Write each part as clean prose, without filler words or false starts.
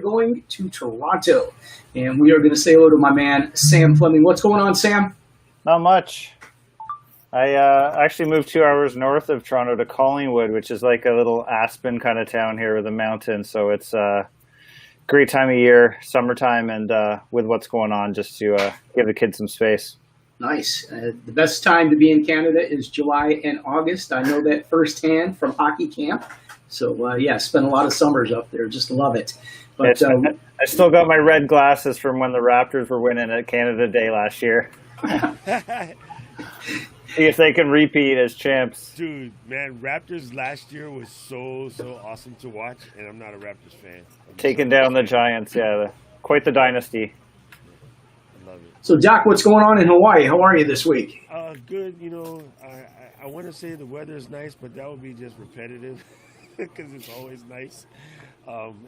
are going to Toronto. And we are going to say hello to my man, Sam Fleming. What's going on, Sam? Not much. I actually moved 2 hours north of Toronto to Collingwood, which is like a little Aspen kind of town here with a mountain. So it's a great time of year, summertime, and with what's going on, just to give the kids some space. Nice. The best time to be in Canada is July and August. I know that firsthand from hockey camp. So, yeah, spent a lot of summers up there. Just love it. But I still got my red glasses from when the Raptors were winning at Canada Day last year. See if they can repeat as champs. Dude, man, Raptors last year was so awesome to watch, and I'm not a Raptors fan. Taking down the Giants, quite the dynasty. I love it. So, Doc, what's going on in Hawaii? How are you this week? Good. You know, I want to say the weather is nice, but that would be just repetitive because it's always nice.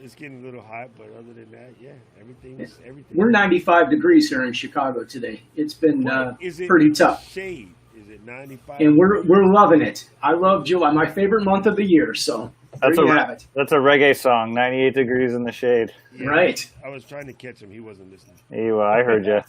It's getting a little hot, but other than that, yeah, everything. We're 95 degrees here in Chicago today. It's been pretty tough. Shade? Is it 95? And we're loving it. I love July, my favorite month of the year. So there you have it. That's a reggae song, 98 degrees in the shade. Yeah, right. I was trying to catch him. He wasn't listening. I heard you.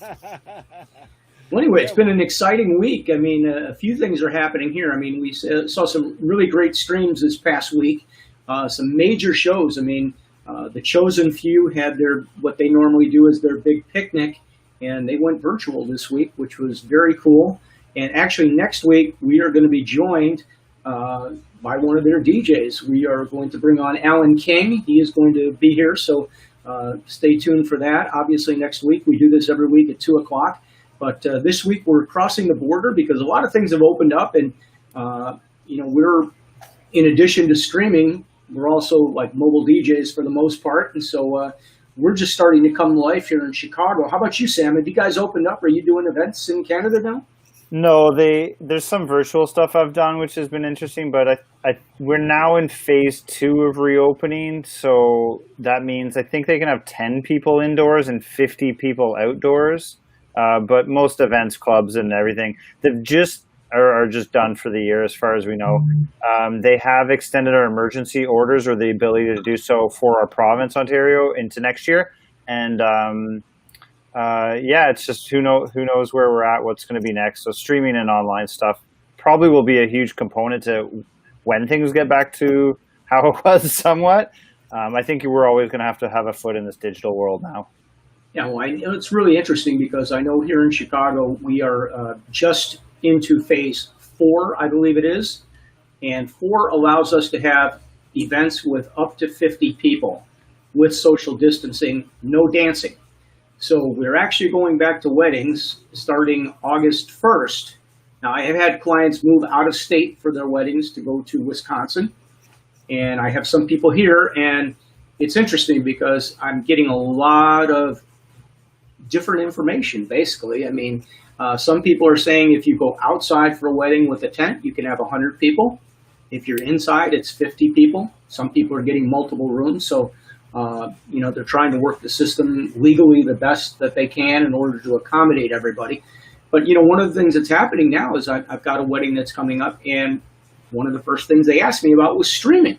Well, anyway, it's been an exciting week. I mean, a few things are happening here. I mean, we saw some really great streams this past week. Some major shows. I mean, the Chosen Few had what they normally do is their big picnic, and they went virtual this week, which was very cool. And actually, next week, we are going to be joined by one of their DJs. We are going to bring on Alan King. He is going to be here, so stay tuned for that. Obviously, next week, we do this every week at 2 o'clock. But this week, we're crossing the border because a lot of things have opened up. And, we're, in addition to streaming, we're also like mobile DJs for the most part. And so we're just starting to come to life here in Chicago. How about you, Sam? Have you guys opened up? Are you doing events in Canada now? No, there's some virtual stuff I've done, which has been interesting, but we're now in phase 2 of reopening. So that means I think they can have 10 people indoors and 50 people outdoors. But most events, clubs and everything, they've are just done for the year as far as we know. They have extended our emergency orders or the ability to do so for our province, Ontario, into next year. And it's just who knows where we're at, what's going to be next. So streaming and online stuff probably will be a huge component to when things get back to how it was somewhat. I think we're always going to have a foot in this digital world now. Yeah, well, it's really interesting because I know here in Chicago, we are just into phase 4, I believe it is. And 4 allows us to have events with up to 50 people with social distancing, no dancing. So we're actually going back to weddings starting August 1st. Now, I have had clients move out of state for their weddings to go to Wisconsin. And I have some people here, and it's interesting because I'm getting a lot of different information, basically. I mean, some people are saying if you go outside for a wedding with a tent, you can have 100 people. If you're inside, it's 50 people. Some people are getting multiple rooms. So, they're trying to work the system legally the best that they can in order to accommodate everybody. But, one of the things that's happening now is I've got a wedding that's coming up, and one of the first things they asked me about was streaming.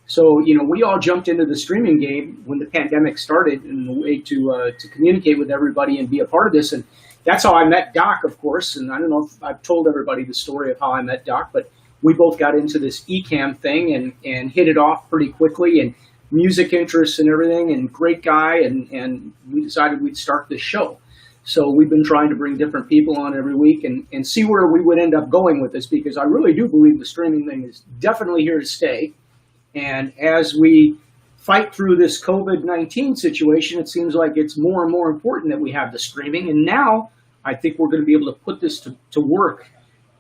So, we all jumped into the streaming game when the pandemic started in a way to communicate with everybody and be a part of this. And that's how I met Doc, of course. And I don't know if I've told everybody the story of how I met Doc, but we both got into this Ecamm thing and hit it off pretty quickly, and music interests and everything, and great guy. And we decided we'd start this show. So we've been trying to bring different people on every week and see where we would end up going with this, because I really do believe the streaming thing is definitely here to stay. And as we fight through this COVID-19 situation, it seems like it's more and more important that we have the streaming. And now I think we're going to be able to put this to work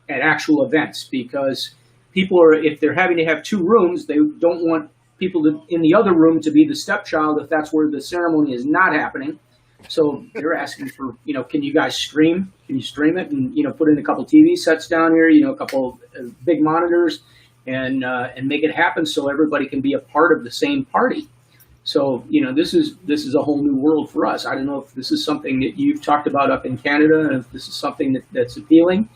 at actual events, because people are, if they're having to have 2 rooms, they don't want people in the other room to be the stepchild if that's where the ceremony is not happening. So they're asking for, can you guys stream? Can you stream it and, put in a couple TV sets down here, a couple big monitors, and make it happen so everybody can be a part of the same party. So, this is a whole new world for us. I don't know if this is something that you've talked about up in Canada, and if this is something that's appealing,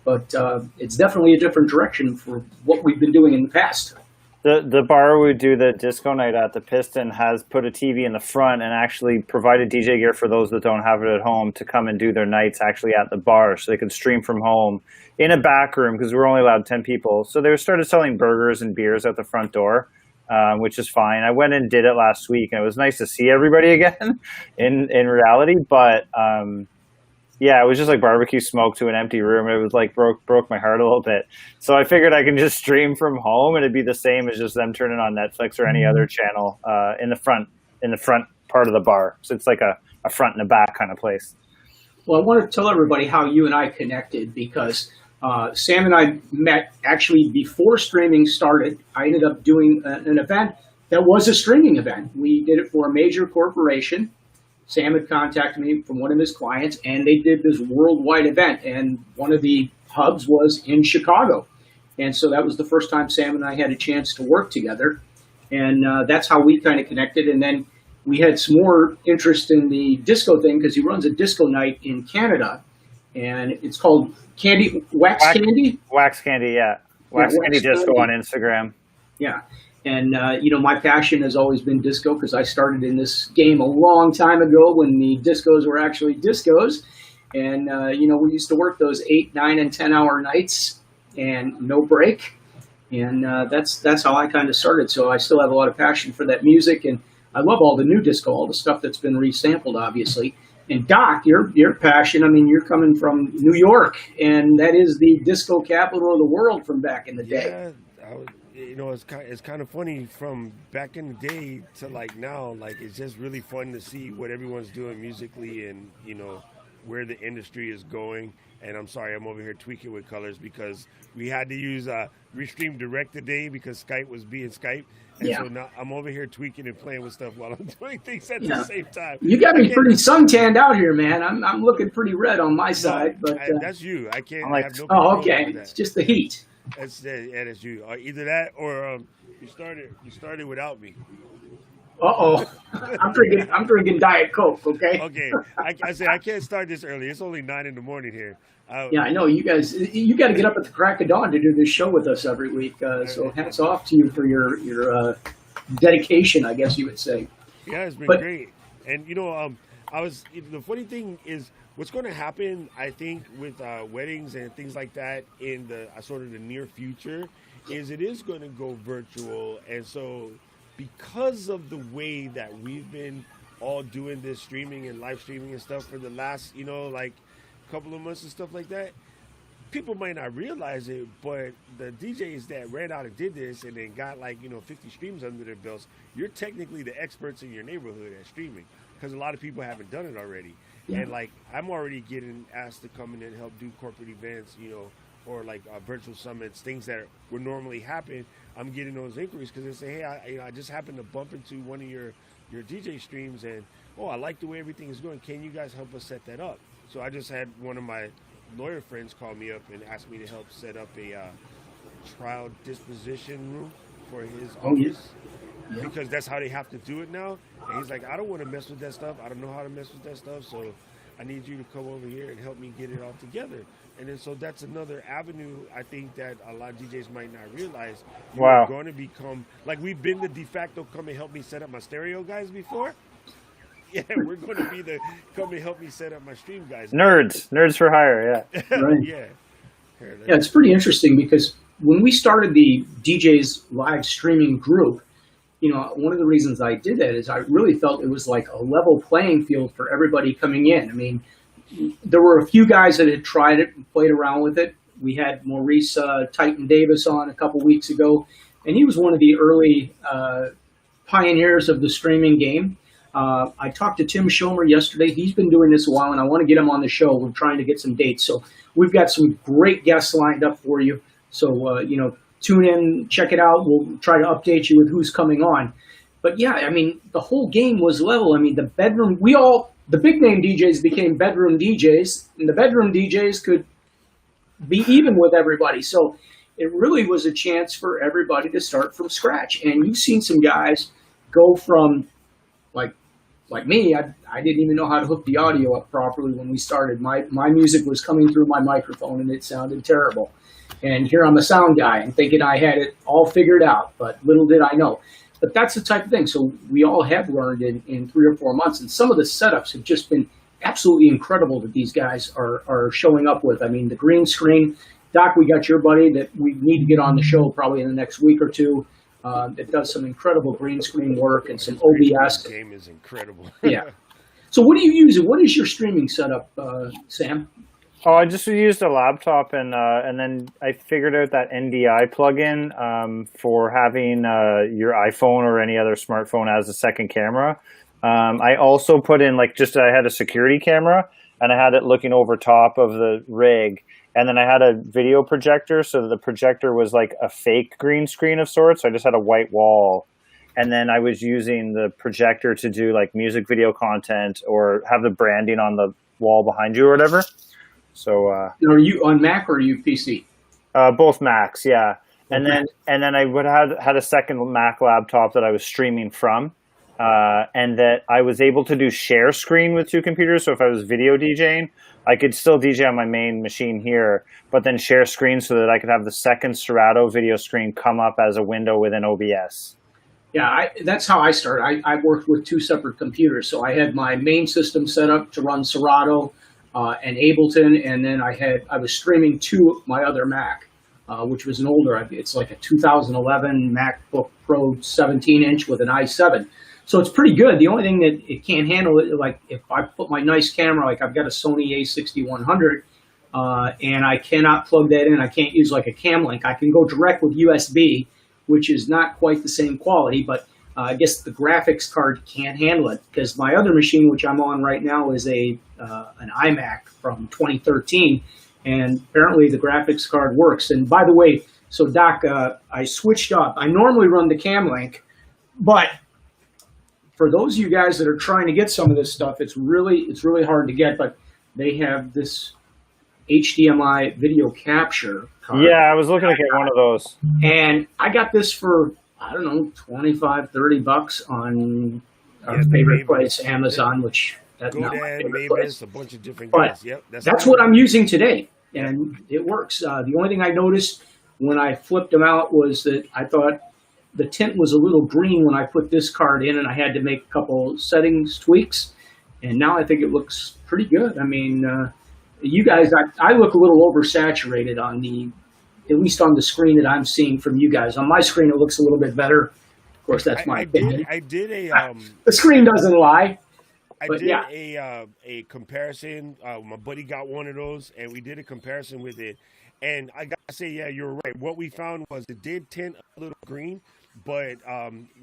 but it's definitely a different direction for what we've been doing in the past. The bar we do the disco night at, the Piston, has put a TV in the front and actually provided DJ gear for those that don't have it at home to come and do their nights actually at the bar, so they could stream from home in a back room because we're only allowed 10 people. So they started selling burgers and beers at the front door, which is fine. I went and did it last week, and it was nice to see everybody again in reality. But yeah, it was just like barbecue smoke to an empty room. It was like broke my heart a little bit. So I figured I can just stream from home, and it'd be the same as just them turning on Netflix or any other channel in the front part of the bar. So it's like a front and a back kind of place. Well, I want to tell everybody how you and I connected, because Sam and I met actually before streaming started. I ended up doing an event that was a streaming event. We did it for a major corporation. Sam had contacted me from one of his clients, and they did this worldwide event, and one of the hubs was in Chicago. And so that was the first time Sam and I had a chance to work together, and that's how we kind of connected. And then we had some more interest in the disco thing, because he runs a disco night in Canada, and it's called Wax Candy? Wax Candy, yeah. Wax Candy Disco on Instagram. Yeah. And, my passion has always been disco, because I started in this game a long time ago when the discos were actually discos. And, we used to work those 8, 9, and 10-hour nights and no break. And that's how I kind of started. So I still have a lot of passion for that music. And I love all the new disco, all the stuff that's been resampled, obviously. And Doc, your passion, you're coming from New York, and that is the disco capital of the world from back in the day. Yeah, it's kind of funny from back in the day to like now. Like, it's just really fun to see what everyone's doing musically, and where the industry is going. And I'm sorry, I'm over here tweaking with colors because we had to use Restream Direct today because Skype was being Skype. And so now I'm over here tweaking and playing with stuff while I'm doing things at the same time. You got me pretty suntanned out here, man. I'm looking pretty red on my side. But that's you. I can't have no control over that. It's just the heat. That's you. Either that or you started without me. I'm drinking Diet Coke. Okay. Okay. I said I can't start this early. It's only 9 in the morning here. Yeah, I know you guys. You got to get up at the crack of dawn to do this show with us every week. So hats off to you for your dedication, I guess you would say. Yeah, it's been great. And the funny thing is, what's going to happen, I think, with weddings and things like that in the sort of the near future, is it is going to go virtual. And so, because of the way that we've been all doing this streaming and live streaming and stuff for the last, couple of months and stuff like that, people might not realize it, but the DJs that ran out and did this and then got 50 streams under their belts, you're technically the experts in your neighborhood at streaming, because a lot of people haven't done it already. Yeah. And I'm already getting asked to come in and help do corporate events, or virtual summits, things that would normally happen. I'm getting those inquiries because they say, hey, I just happened to bump into one of your DJ streams, and I like the way everything is going. Can you guys help us set that up? So I just had one of my lawyer friends call me up and ask me to help set up a trial disposition room for his office, because that's how they have to do it now. And he's like, I don't want to mess with that stuff. I don't know how to mess with that stuff. So I need you to come over here and help me get it all together. And then so that's another avenue, I think, that a lot of DJs might not realize. You're going to become, we've been the de facto come and help me set up my stereo guys before. Yeah, we're going to be the come and help me set up my stream guys. Nerds for hire, yeah. Right. Yeah, it's pretty interesting because when we started the DJs live streaming group, one of the reasons I did that is I really felt it was like a level playing field for everybody coming in. There were a few guys that had tried it and played around with it. We had Maurice Titan Davis on a couple weeks ago, and he was one of the early pioneers of the streaming game. I talked to Tim Schomer yesterday. He's been doing this a while, and I want to get him on the show. We're trying to get some dates. So we've got some great guests lined up for you. So, tune in, check it out. We'll try to update you with who's coming on. But yeah, the whole game was level. The big name DJs became bedroom DJs, and the bedroom DJs could be even with everybody. So it really was a chance for everybody to start from scratch. And you've seen some guys go from like me, I didn't even know how to hook the audio up properly when we started. My music was coming through my microphone and it sounded terrible. And here I'm a sound guy and thinking I had it all figured out, but little did I know. But that's the type of thing. So we all have learned in 3 or 4 months, and some of the setups have just been absolutely incredible that these guys are showing up with. I mean, the green screen. Doc, we got your buddy that we need to get on the show probably in the next week or two. That does some incredible green screen work and some OBS. The game is incredible. Yeah. So what do you use? What is your streaming setup, Sam? Oh, I just used a laptop, and then I figured out that NDI plugin for having your iPhone or any other smartphone as a second camera. I also put in I had a security camera, and I had it looking over top of the rig. And then I had a video projector, so the projector was like a fake green screen of sorts. So I just had a white wall. And then I was using the projector to do like music video content or have the branding on the wall behind you or whatever. So are you on Mac or are you PC? Both Macs, yeah. And Okay. then I would have had a second Mac laptop that I was streaming from. And that I was able to do share screen with 2 computers. So if I was video DJing, I could still DJ on my main machine here, but then share screen so that I could have the second Serato video screen come up as a window within OBS. Yeah, that's how I started. I worked with 2 separate computers. So I had my main system set up to run Serato and Ableton, and then I was streaming to my other Mac, which was an older. It's like a 2011 MacBook Pro 17-inch with an i7. So it's pretty good. The only thing that it can't handle it, like if I put my nice camera, like I've got a Sony a6100, and I cannot plug that in. I can't use like a cam link. I can go direct with USB, which is not quite the same quality, but I guess the graphics card can't handle it because my other machine, which I'm on right now, is an iMac from 2013, and apparently the graphics card works. And by the way, so Doc, I switched up. I normally run the cam link, but for those of you guys that are trying to get some of this stuff, it's really hard to get, but they have this HDMI video capture card. Yeah, I was looking to get one of those. And I got this for, I don't know, $25-$30 on our favorite place, Amazon, which that's not my favorite Mavis, place. a bunch of different But guys. Yep, that's what I'm using today, and it works. The only thing I noticed when I flipped them out was that I thought the tint was a little green when I put this card in, and I had to make a couple settings tweaks. And now I think it looks pretty good. I mean, you guys, I look a little oversaturated at least on the screen that I'm seeing from you guys. On my screen, it looks a little bit better. Of course, that's my opinion. I did the screen doesn't lie. A comparison. My buddy got one of those, and we did a comparison with it. And I gotta say, yeah, you're right. What we found was it did tint a little green, but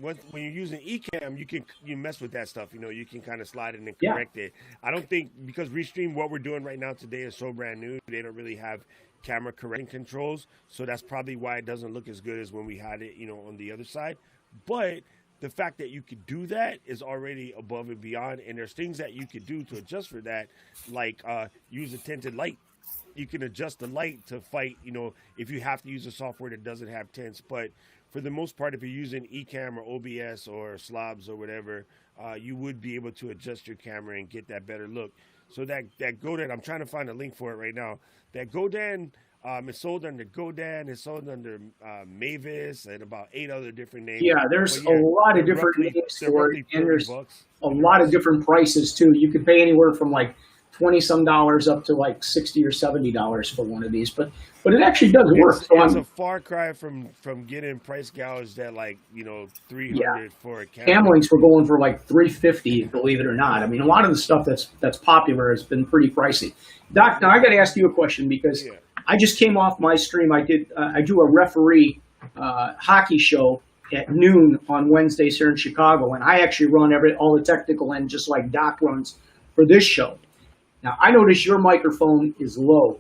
when you're using Ecamm, you mess with that stuff. You can kind of slide it and correct it. I don't think because Restream, what we're doing right now today is so brand new, they don't really have camera correcting controls, so that's probably why it doesn't look as good as when we had it, on the other side. But the fact that you could do that is already above and beyond, and there's things that you could do to adjust for that, like use a tinted light. You can adjust the light to fight, if you have to use a software that doesn't have tints. But for the most part, if you're using Ecamm or OBS or Slobs or whatever, you would be able to adjust your camera and get that better look. So that Godan, I'm trying to find a link for it right now. That Godan is sold under Godan, it's sold under Mavis, and about 8 other different names. Yeah, there's a lot of different names for it, and there's a lot of different prices too. You can pay anywhere from like $20-some up to like $60 or $70 for one of these, but it actually does work. It's a far cry from getting price gouged at like $300 for a cam links were going for like $350, believe it or not. I mean, a lot of the stuff that's popular has been pretty pricey. Doc, now I got to ask you a question because I just came off my stream. I do a referee hockey show at noon on Wednesdays here in Chicago, and I actually run all the technical end just like Doc runs for this show. Now, I notice your microphone is low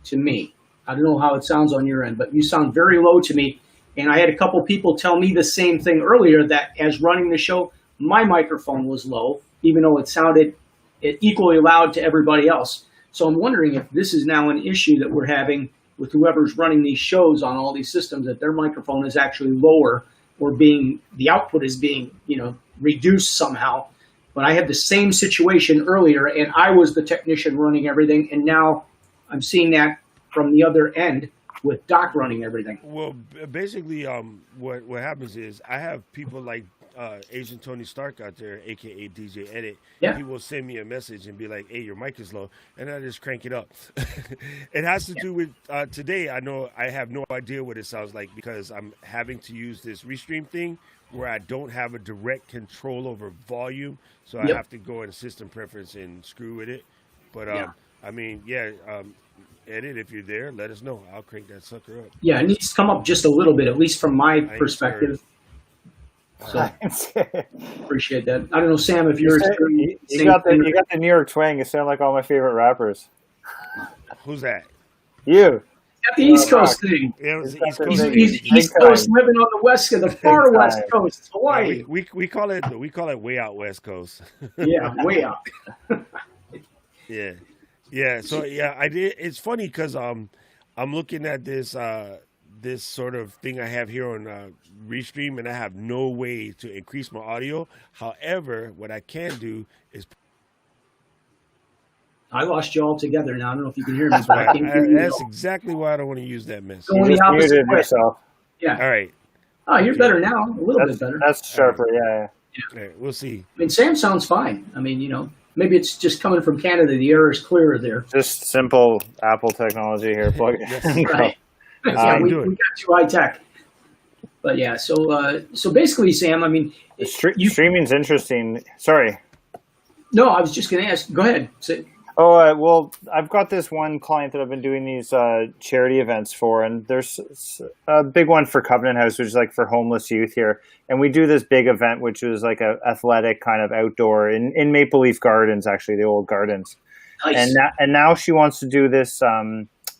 to me. I don't know how it sounds on your end, but you sound very low to me. And I had a couple people tell me the same thing earlier, that as running the show, my microphone was low, even though it sounded equally loud to everybody else. So I'm wondering if this is now an issue that we're having with whoever's running these shows on all these systems, that their microphone is actually lower or the output is being, reduced somehow. But I had the same situation earlier, and I was the technician running everything, and now I'm seeing that from the other end with Doc running everything. Well, basically, what happens is I have people like Agent Tony Stark out there, aka DJ Edit. Yeah. He will send me a message and be like, "Hey, your mic is low," and I just crank it up. It has to do with today. I know I have no idea what it sounds like because I'm having to use this restream thing where I don't have a direct control over volume, so I have to go in system preference and screw with it. But I mean, Edit, if you're there, let us know. I'll crank that sucker up. Yeah, it needs to come up just a little bit, at least from my perspective. So appreciate that. I don't know, Sam, if you're you got the New York twang. You sound like all my favorite rappers. Who's that? You. Got the East Coast thing. Yeah, it was the East He's Coast. East Coast living on the west of the far west coast, Hawaii. We call it way out west coast. Yeah, way out. Yeah. So I did. It's funny because I'm looking at this this sort of thing I have here on Restream, and I have no way to increase my audio. However, what I can do is. I lost you all together now. I don't know if you can hear me, but I can't hear you. That's exactly why I don't want to use that mess. Going the opposite way. Yourself. Yeah. All right. Oh, you're better now. A little bit better. That's sharper. Yeah. All right, we'll see. I mean, Sam sounds fine. I mean, maybe it's just coming from Canada. The air is clearer there. Just simple Apple technology here. Plug it in. Right. Yeah, we got too high tech. But yeah, so basically, Sam, I mean, streaming's interesting. Sorry. No, I was just going to ask. Go ahead. Oh, well, I've got this one client that I've been doing these charity events for, and there's a big one for Covenant House, which is like for homeless youth here. And we do this big event, which is like a athletic kind of outdoor in Maple Leaf Gardens, actually, the old gardens. Nice. And now she wants to do this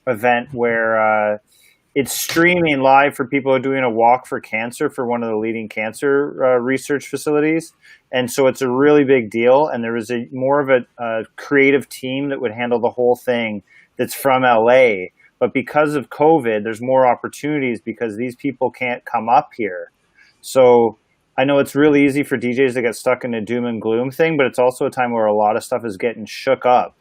event where it's streaming live for people who are doing a walk for cancer for one of the leading cancer research facilities. And so it's a really big deal. And there was more of a creative team that would handle the whole thing that's from LA. But because of COVID, there's more opportunities because these people can't come up here. So I know it's really easy for DJs to get stuck in a doom and gloom thing, but it's also a time where a lot of stuff is getting shook up.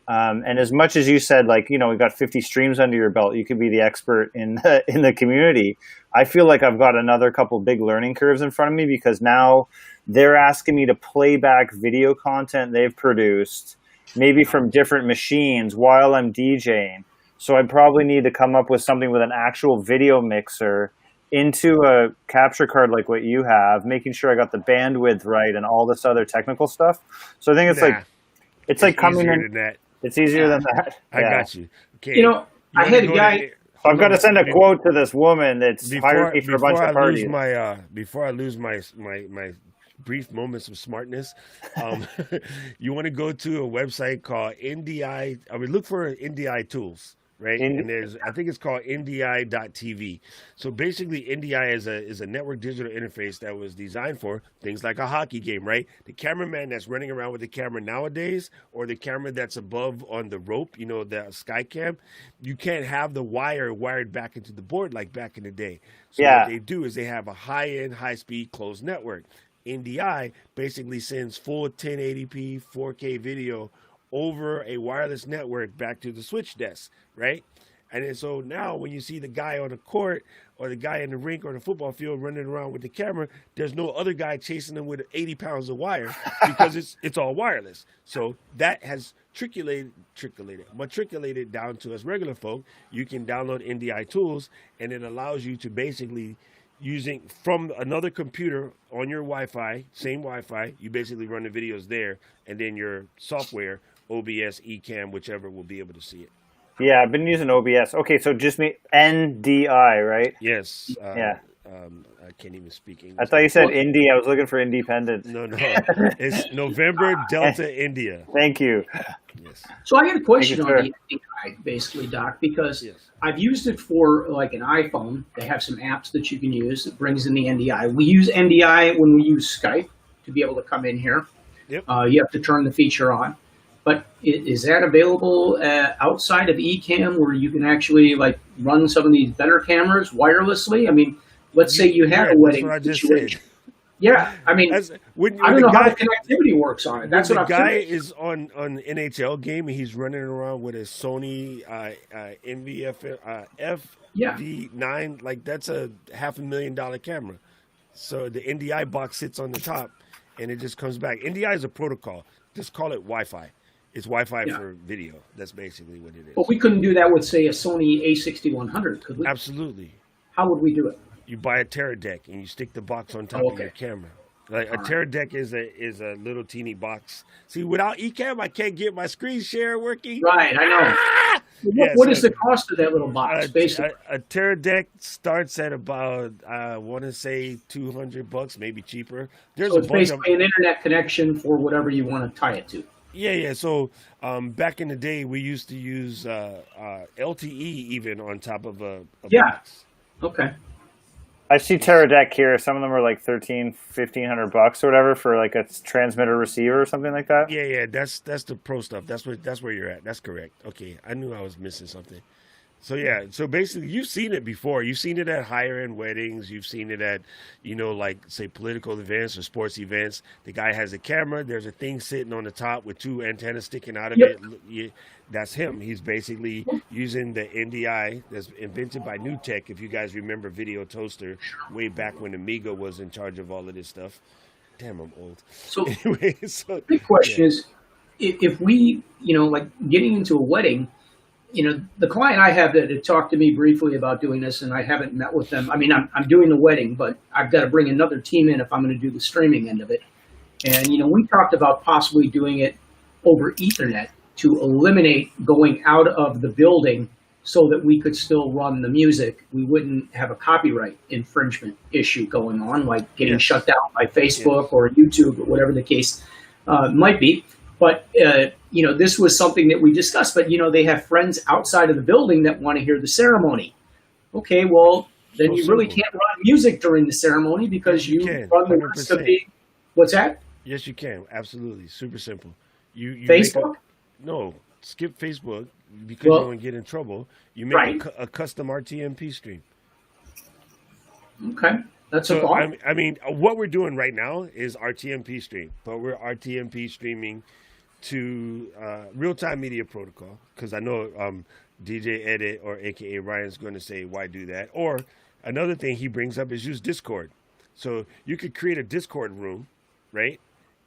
And as much as you said, like, we've got 50 streams under your belt, you could be the expert in the community. I feel like I've got another couple big learning curves in front of me because now they're asking me to play back video content they've produced, maybe from different machines while I'm DJing. So I probably need to come up with something with an actual video mixer into a capture card like what you have, making sure I got the bandwidth right and all this other technical stuff. So I think it's like coming in. It's easier than that. I got you. Okay. I had a guy. I've got to send a quote to this woman that's hired me for a bunch of parties. Before I lose my brief moments of smartness, you want to go to a website called NDI. I would look for NDI tools. Right, and I think it's called NDI.TV. So basically, NDI is a network digital interface that was designed for things like a hockey game, right? The cameraman that's running around with the camera nowadays, or the camera that's above on the rope, the Skycam, you can't have the wire wired back into the board like back in the day. So what they do is they have a high-end, high-speed closed network. NDI basically sends full 1080p 4K video over a wireless network back to the switch desk, right? And then so now when you see the guy on the court or the guy in the rink or the football field running around with the camera, there's no other guy chasing them with 80 pounds of wire because it's all wireless. So that has matriculated down to us regular folk. You can download NDI tools, and it allows you to basically using from another computer on your Wi-Fi, same Wi-Fi, you basically run the videos there, and then your software, OBS, Ecamm, whichever, will be able to see it. Yeah, I've been using OBS. Okay, so just NDI, right? Yes. I can't even speak English. I thought you said Indy. I was looking for independent. No. It's November Delta India. Thank you. Yes. So I got a question on the NDI, basically, Doc, because I've used it for like an iPhone. They have some apps that you can use that brings in the NDI. We use NDI when we use Skype to be able to come in here. Yep. You have to turn the feature on. But is that available outside of Ecamm where you can actually like run some of these better cameras wirelessly? I mean, let's say you had a wedding situation. Yeah, I mean, when I don't the know how guy, the connectivity works on it. That's when what the I'm guy curious. is on NHL game and he's running around with a Sony NVF Yeah. FV9, like that's a $500,000 camera. So the NDI box sits on the top, and it just comes back. NDI is a protocol. Just call it Wi-Fi. It's Wi-Fi Yeah. for video. That's basically what it is. But we couldn't do that with, say, a Sony A6100, could we? Absolutely. How would we do it? You buy a Teradek and you stick the box on top Oh, of okay. your camera. Like a All right. Teradek is a little teeny box. See, without Ecamm, I can't get my screen share working. Right, I know. Ah! What is the cost of that little box, basically? A Teradek starts at about I want to say $200, maybe cheaper. There's So a it's bunch of basically an internet connection for whatever you want to tie it to. yeah. So back in the day, we used to use LTE even on top of a Yeah. box. Okay. I see Teradek here. Some of them are like $1,500 or whatever for like a transmitter receiver or something like that. Yeah. That's the pro stuff. That's where you're at. That's correct. Okay, I knew I was missing something. So yeah, so basically you've seen it before. You've seen it at higher end weddings. You've seen it at, like say political events or sports events. The guy has a camera. There's a thing sitting on the top with two antennas sticking out of Yep. it. That's him. He's basically using the NDI that's invented by New Tech. If you guys remember Video Toaster, way back when Amiga was in charge of all of this stuff. Damn, I'm old. So Anyway, so big question yeah. is, if we, like getting into a wedding, the client I have that had talked to me briefly about doing this, and I haven't met with them. I mean, I'm doing the wedding, but I've got to bring another team in if I'm going to do the streaming end of it. And, we talked about possibly doing it over Ethernet to eliminate going out of the building so that we could still run the music. We wouldn't have a copyright infringement issue going on, like getting Yes. shut down by Facebook Yes. or YouTube or whatever the case might be. But, this was something that we discussed. But, they have friends outside of the building that want to hear the ceremony. Okay, well, then So you really simple. can't run music during the ceremony because You you can, run the risk of 100%. being, what's that? Yes, you can. Absolutely. Super simple. You Facebook? No, skip Facebook because Well, you want to get in trouble. You make right. a custom RTMP stream. Okay, that's a So thought. I mean, what we're doing right now is RTMP stream, but we're RTMP streaming to real-time media protocol because I know DJ Edit or AKA Ryan's going to say, why do that? Or another thing he brings up is use Discord. So you could create a Discord room, right?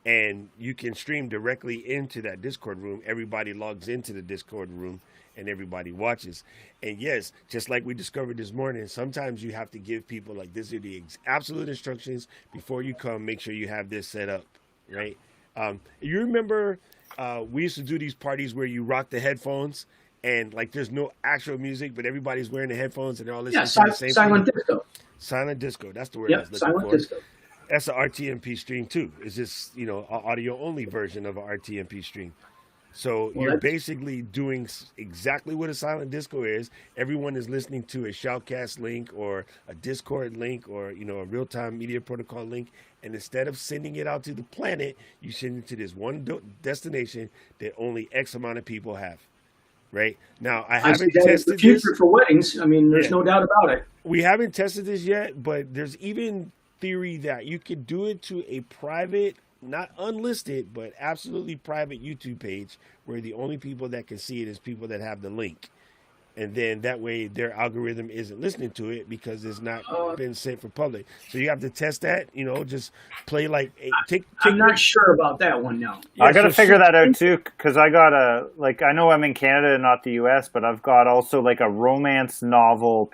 And you can stream directly into that Discord room. Everybody logs into the Discord room and everybody watches. And yes, just like we discovered this morning, sometimes you have to give people like this are the absolute instructions before you come. Make sure you have this set up, right? You remember we used to do these parties where you rock the headphones and like there's no actual music, but everybody's wearing the headphones and they're all listening to the same silent thing. disco. Silent disco. That's the word I Yep, was looking silent for. disco. That's an RTMP stream too. It's just, an audio only version of an RTMP stream. So Well, you're that's- basically doing exactly what a silent disco is. Everyone is listening to a Shoutcast link or a Discord link or, a real-time media protocol link. And instead of sending it out to the planet, you send it to this one destination that only X amount of people have. Right? Now, I I see haven't that as the tested future this. for weddings. I mean, there's Yeah. no doubt about it. We haven't tested this yet, but there's even theory that you could do it to a private, not unlisted, but absolutely private YouTube page where the only people that can see it is people that have the link. And then that way their algorithm isn't listening to it because it's not been sent for public. So you have to test that, just play like I'm not sure about that one now. I got to so figure that out too, because I got I know I'm in Canada and not the US, but I've got also like a romance novel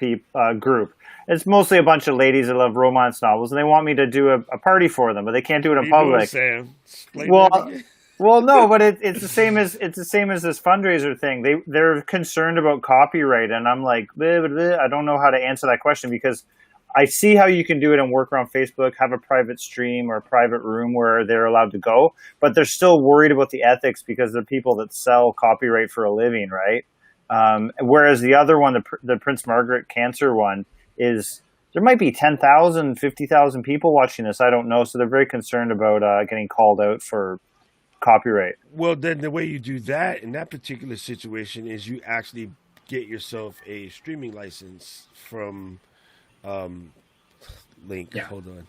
group. It's mostly a bunch of ladies that love romance novels, and they want me to do a party for them, but they can't do it in public. Sam? Explain Well, that again. Well, no, but it's the same as this fundraiser thing. They're concerned about copyright, and I'm like, bleh, bleh, bleh. I don't know how to answer that question because I see how you can do it and work around Facebook, have a private stream or a private room where they're allowed to go, but they're still worried about the ethics because they're people that sell copyright for a living, right? Whereas the other one, the Prince Margaret Cancer one, is there might be 10,000, 50,000 people watching this. I don't know, so they're very concerned about getting called out for copyright. Well, then the way you do that in that particular situation is you actually get yourself a streaming license from Link. Yeah. Hold on.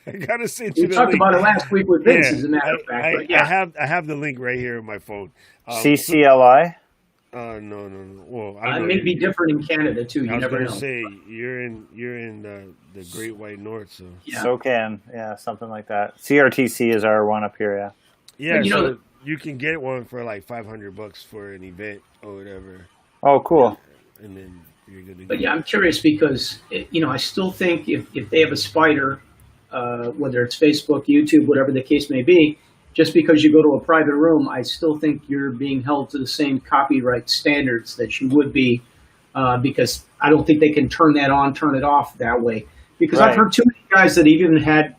I gotta send you We the talked link. about it last week with Vince, Yeah, as a matter of fact. But yeah, I have the link right here on my phone. CCLI. No. Well, I don't it know. may be different in Canada too. You I was never gonna know. say you're in the Great White North, so Yeah. SOCAN, yeah, something like that. CRTC is our one up here, yeah. yeah. But, you know, So you can get one for like $500 for an event or whatever, Oh, cool. and then you're gonna. But yeah, I'm curious because I still think if they have a spider, whether it's Facebook, YouTube, whatever the case may be, just because you go to a private room, I still think you're being held to the same copyright standards that you would be, because I don't think they can turn that on, turn it off that way. Because I've Right. heard too many guys that even had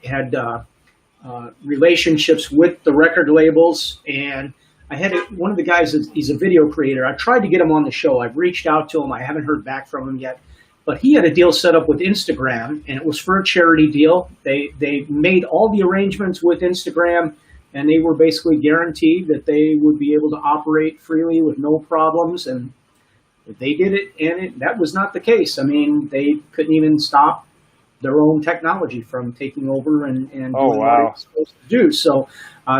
relationships with the record labels, and I had one of the guys. He's a video creator. I tried to get him on the show. I've reached out to him. I haven't heard back from him yet. But he had a deal set up with Instagram, and it was for a charity deal. They made all the arrangements with Instagram, and they were basically guaranteed that they would be able to operate freely with no problems. And they did it, and that was not the case. I mean, they couldn't even stop their own technology from taking over and doing Oh, what wow. it was supposed to do. So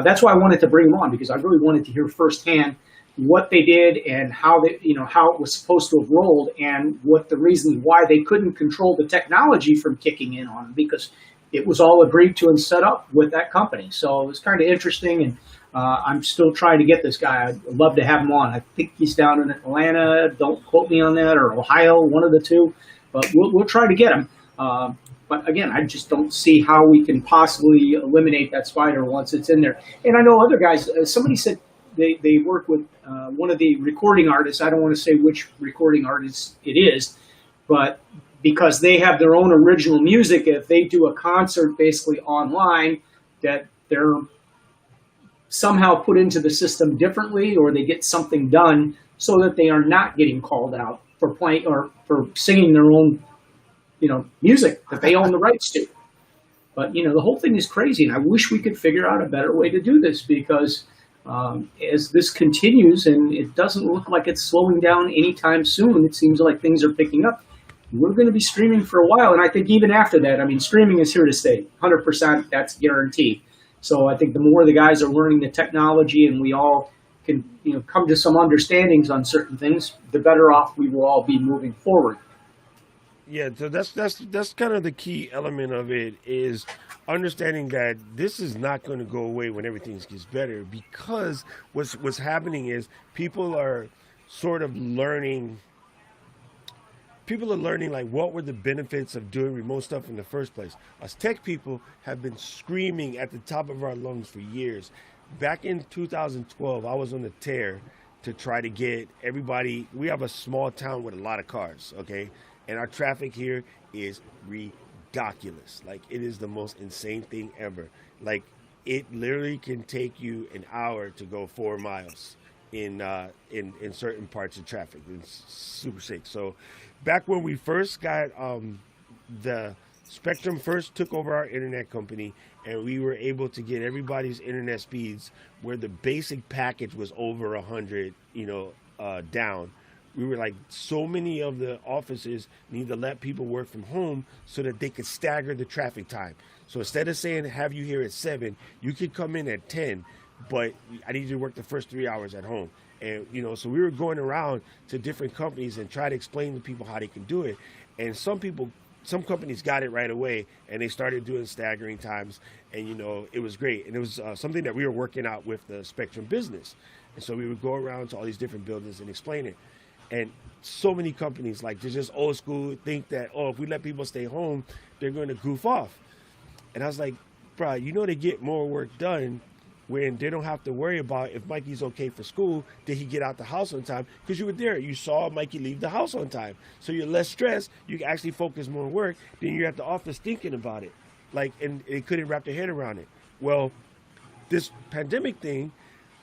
that's why I wanted to bring him on, because I really wanted to hear firsthand what they did and how how it was supposed to have rolled, and what the reasons why they couldn't control the technology from kicking in on them, because it was all agreed to and set up with that company. So it was kind of interesting, and I'm still trying to get this guy. I'd love to have him on. I think he's down in Atlanta. Don't quote me on that, or Ohio, one of the two. But we'll try to get him. But again, I just don't see how we can possibly eliminate that spider once it's in there. And I know other guys. Somebody said they work with one of the recording artists. I don't want to say which recording artist it is, but because they have their own original music, if they do a concert basically online, that they're somehow put into the system differently, or they get something done so that they are not getting called out for playing or for singing their own, music that they own the rights to. But, the whole thing is crazy, and I wish we could figure out a better way to do this, because as this continues, and it doesn't look like it's slowing down anytime soon, it seems like things are picking up. We're going to be streaming for a while, and I think even after that, streaming is here to stay, 100%, that's guaranteed. So I think the more the guys are learning the technology, and we all can, come to some understandings on certain things, the better off we will all be moving forward. Yeah, so that's kind of the key element of it, is understanding that this is not going to go away when everything gets better, because what's happening is people are sort of learning. People are learning, like, what were the benefits of doing remote stuff in the first place. Us tech people have been screaming at the top of our lungs for years. Back in 2012, I was on the tear to try to get everybody. We have a small town with a lot of cars, okay? And our traffic here is ridiculous. Like, it is the most insane thing ever. Like, it literally can take you an hour to go 4 miles in certain parts of traffic. It's super sick. So back when we first got the Spectrum first took over our internet company, and we were able to get everybody's internet speeds where the basic package was over 100, down. We were like, so many of the offices need to let people work from home so that they could stagger the traffic time. So instead of saying, have you here at 7, you could come in at 10, but I need you to work the first 3 hours at home. And, so we were going around to different companies and try to explain to people how they can do it. And some companies got it right away, and they started doing staggering times, and, it was great. And it was something that we were working out with the Spectrum business. And so we would go around to all these different buildings and explain it. And so many companies, like, they're just old school, think that, if we let people stay home, they're going to goof off. And I was like, bro, they get more work done when they don't have to worry about if Mikey's okay for school, did he get out the house on time? Because you were there. You saw Mikey leave the house on time. So you're less stressed. You can actually focus more on work than you're at the office thinking about it. And they couldn't wrap their head around it. Well, this pandemic thing,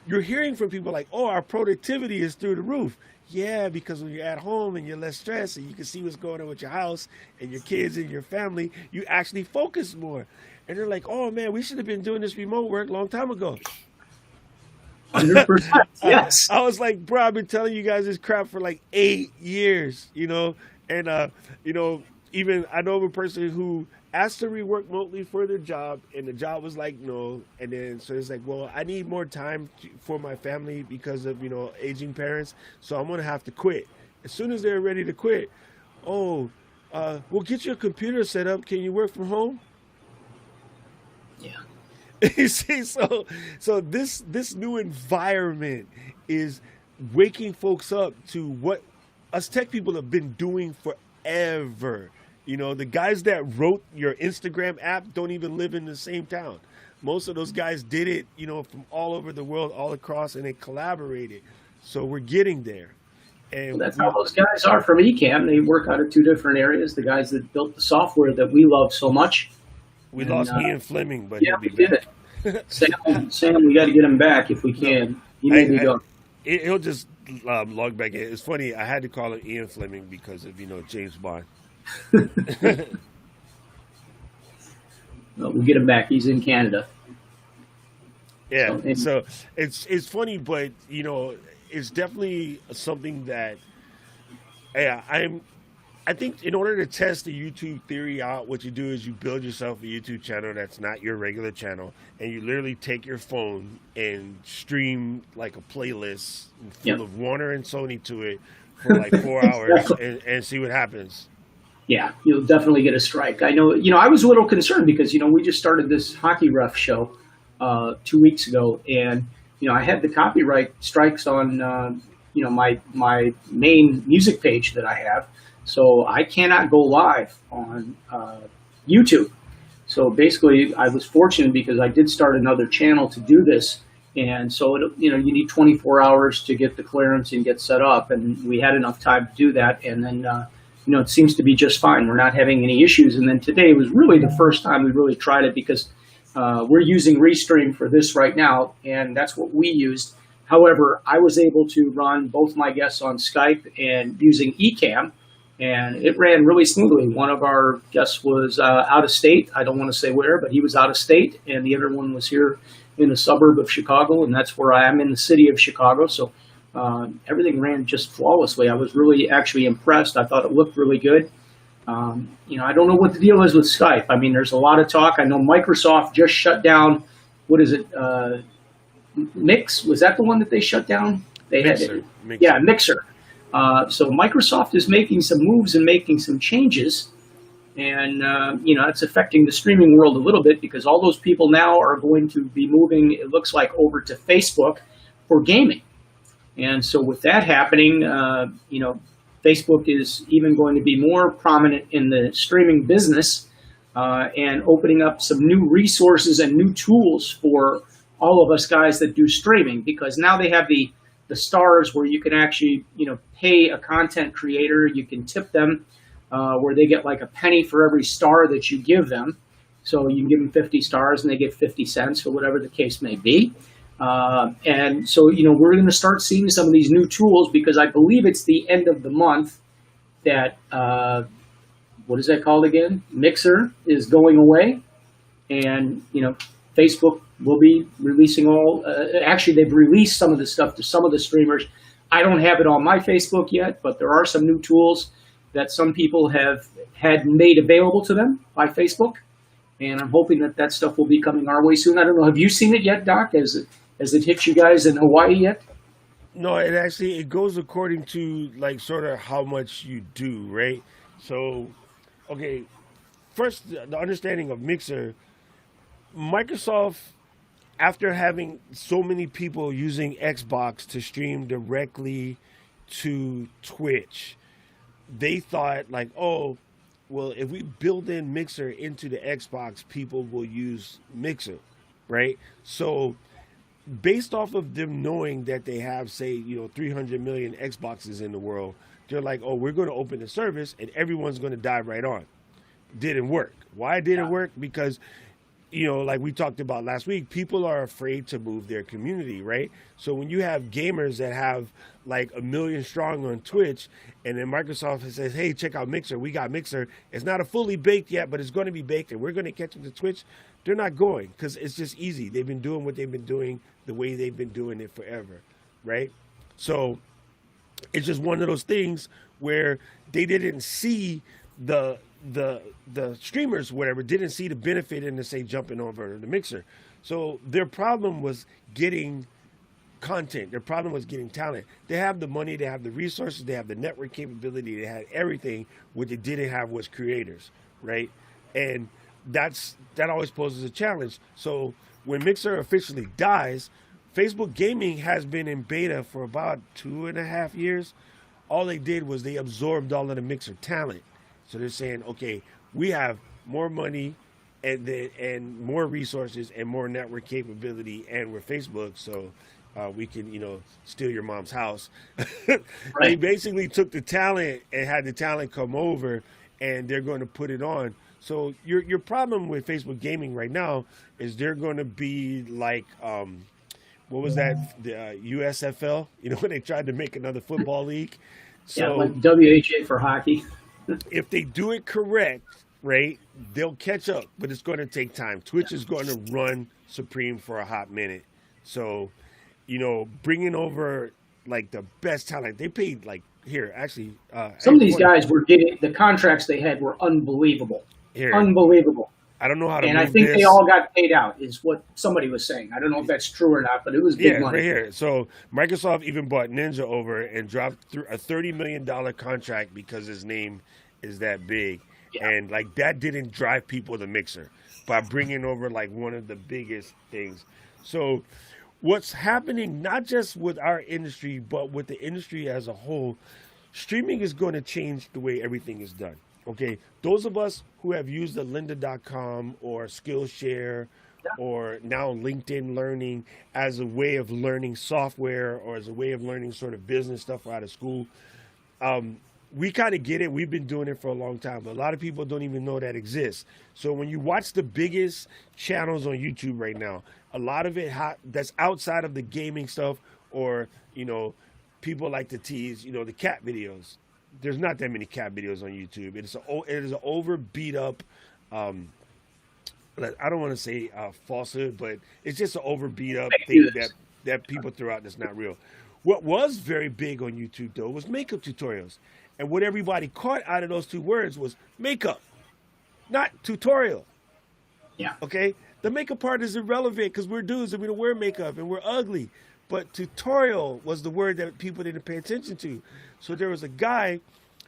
you're hearing from people like, our productivity is through the roof. Yeah, because when you're at home and you're less stressed and you can see what's going on with your house and your kids and your family, you actually focus more. And they're like, oh, man, we should have been doing this remote work a long time ago. 100%, yes. I was like, bro, I've been telling you guys this crap for like 8 years, And, even I know of a person who asked to rework remotely for their job, and the job was like no. And then so it's like, well, I need more time for my family because of aging parents, so I'm gonna have to quit. As soon as they're ready to quit, oh, we'll get your computer set up. Can you work from home? Yeah. You see, so this new environment is waking folks up to what us tech people have been doing forever. The guys that wrote your Instagram app don't even live in the same town. Most of those guys did it, from all over the world, all across, and they collaborated. So we're getting there. And well, that's how those guys are from Ecamm. They work out of two different areas. The guys that built the software that we love so much. We lost Ian Fleming, but yeah, we did. Sam, we got to get him back if we can. He may be gone. He'll just log back in. It's funny. I had to call him Ian Fleming because of James Bond. We'll get him back. He's in Canada. Yeah. So it's funny, but it's definitely something that I think in order to test the YouTube theory out, what you do is you build yourself a YouTube channel that's not your regular channel, and you literally take your phone and stream like a playlist full of Warner and Sony to it for like 4 hours and see what happens. Yeah, you'll definitely get a strike. I know, I was a little concerned because, we just started this hockey ref show 2 weeks ago, and, I had the copyright strikes on, my main music page that I have. So I cannot go live on YouTube. So basically, I was fortunate because I did start another channel to do this. And so, you need 24 hours to get the clearance and get set up. And we had enough time to do that. And then, it seems to be just fine. We're not having any issues. And then today was really the first time we really tried it because we're using Restream for this right now. And that's what we used. However, I was able to run both my guests on Skype and using Ecamm. And it ran really smoothly. One of our guests was out of state. I don't want to say where, but he was out of state. And the other one was here in the suburb of Chicago. And that's where I am, in the city of Chicago. So everything ran just flawlessly. I was really actually impressed. I thought it looked really good. I don't know what the deal is with Skype. I mean, there's a lot of talk. I know Microsoft just shut down, what is it, Mix? Was that the one that they shut down? Mixer. Yeah, Mixer. So Microsoft is making some moves and making some changes, and it's affecting the streaming world a little bit because all those people now are going to be moving, it looks like, over to Facebook for gaming. And so with that happening, Facebook is even going to be more prominent in the streaming business and opening up some new resources and new tools for all of us guys that do streaming, because now they have the stars where you can actually, pay a content creator. You can tip them where they get like a penny for every star that you give them. So you can give them 50 stars and they get 50 cents or whatever the case may be. And so, we're going to start seeing some of these new tools because I believe it's the end of the month that, what is that called again? Mixer is going away. And, Facebook will be releasing actually, they've released some of the stuff to some of the streamers. I don't have it on my Facebook yet, but there are some new tools that some people have had made available to them by Facebook. And I'm hoping that stuff will be coming our way soon. I don't know. Have you seen it yet, Doc? Has it hit you guys in Hawaii yet? No, it goes according to like sort of how much you do, right? So, okay, first, the understanding of Mixer, Microsoft, after having so many people using Xbox to stream directly to Twitch, they thought like, oh, well, if we build in Mixer into the Xbox, people will use Mixer, right? So based off of them knowing that they have, say, 300 million Xboxes in the world, they're like, oh, we're going to open the service and everyone's going to dive right on. Didn't work. Why didn't work? Because like we talked about last week, people are afraid to move their community, right? So when you have gamers that have like 1 million strong on Twitch, and then Microsoft says, hey, check out Mixer. We got Mixer. It's not a fully baked yet, but it's going to be baked, and we're going to catch them to Twitch. They're not going because it's just easy. They've been doing what they've been doing the way they've been doing it forever, right? So it's just one of those things where they didn't see the the streamers, whatever, didn't see the benefit in, say, jumping over the mixer. So their problem was getting content. Their problem was getting talent. They have the money, they have the resources, they have the network capability, they had everything. What they didn't have was creators, right? And that always poses a challenge. So when Mixer officially dies, Facebook Gaming has been in beta for about 2.5 years. All they did was they absorbed all of the Mixer talent. So they're saying, okay, we have more money and more resources and more network capability, and we're Facebook, so we can, steal your mom's house. Right. They basically took the talent and had the talent come over, and they're going to put it on. So your problem with Facebook Gaming right now is they're going to be like, what was that, the USFL? When they tried to make another football league. So, yeah, like WHA for hockey. If they do it correct, right, they'll catch up, but it's going to take time. Twitch is going to run supreme for a hot minute. So, bringing over like the best talent, they paid like here, actually. Some of these guys were getting, the contracts they had were unbelievable. Unbelievable. I don't know how to. And I think they all got paid out, is what somebody was saying. I don't know if that's true or not, but it was big money. Right here. So Microsoft even bought Ninja over and dropped through a $30 million contract because his name is that big. Yeah. And like that didn't drive people to Mixer by bringing over like one of the biggest things. So what's happening, not just with our industry, but with the industry as a whole, streaming is going to change the way everything is done. Okay, those of us who have used the lynda.com or Skillshare or now LinkedIn Learning as a way of learning software or as a way of learning sort of business stuff out of school, we kind of get it. We've been doing it for a long time, but a lot of people don't even know that exists. So when you watch the biggest channels on YouTube right now, a lot of it that's outside of the gaming stuff, or, people like to tease, the cat videos. There's not that many cat videos on YouTube. It is an over beat up, I don't want to say falsehood, but it's just an over beat up thing that people throw out that's not real. What was very big on YouTube though was makeup tutorials. And what everybody caught out of those two words was makeup, not tutorial. Yeah. Okay? The makeup part is irrelevant because we're dudes and we don't wear makeup and we're ugly. But tutorial was the word that people didn't pay attention to. So there was a guy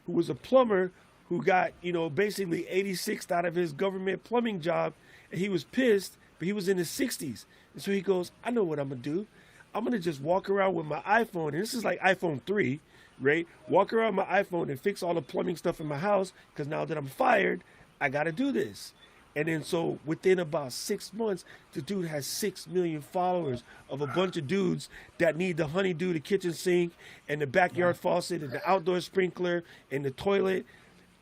who was a plumber who got, basically 86th out of his government plumbing job, and he was pissed, but he was in his 60s. And so he goes, I know what I'm going to do. I'm going to just walk around with my iPhone, and this is like iPhone 3, right? Walk around my iPhone and fix all the plumbing stuff in my house, because now that I'm fired, I got to do this. And then so within about 6 months, the dude has 6 million followers of a bunch of dudes that need the honeydew, the kitchen sink, and the backyard faucet, and the outdoor sprinkler, and the toilet.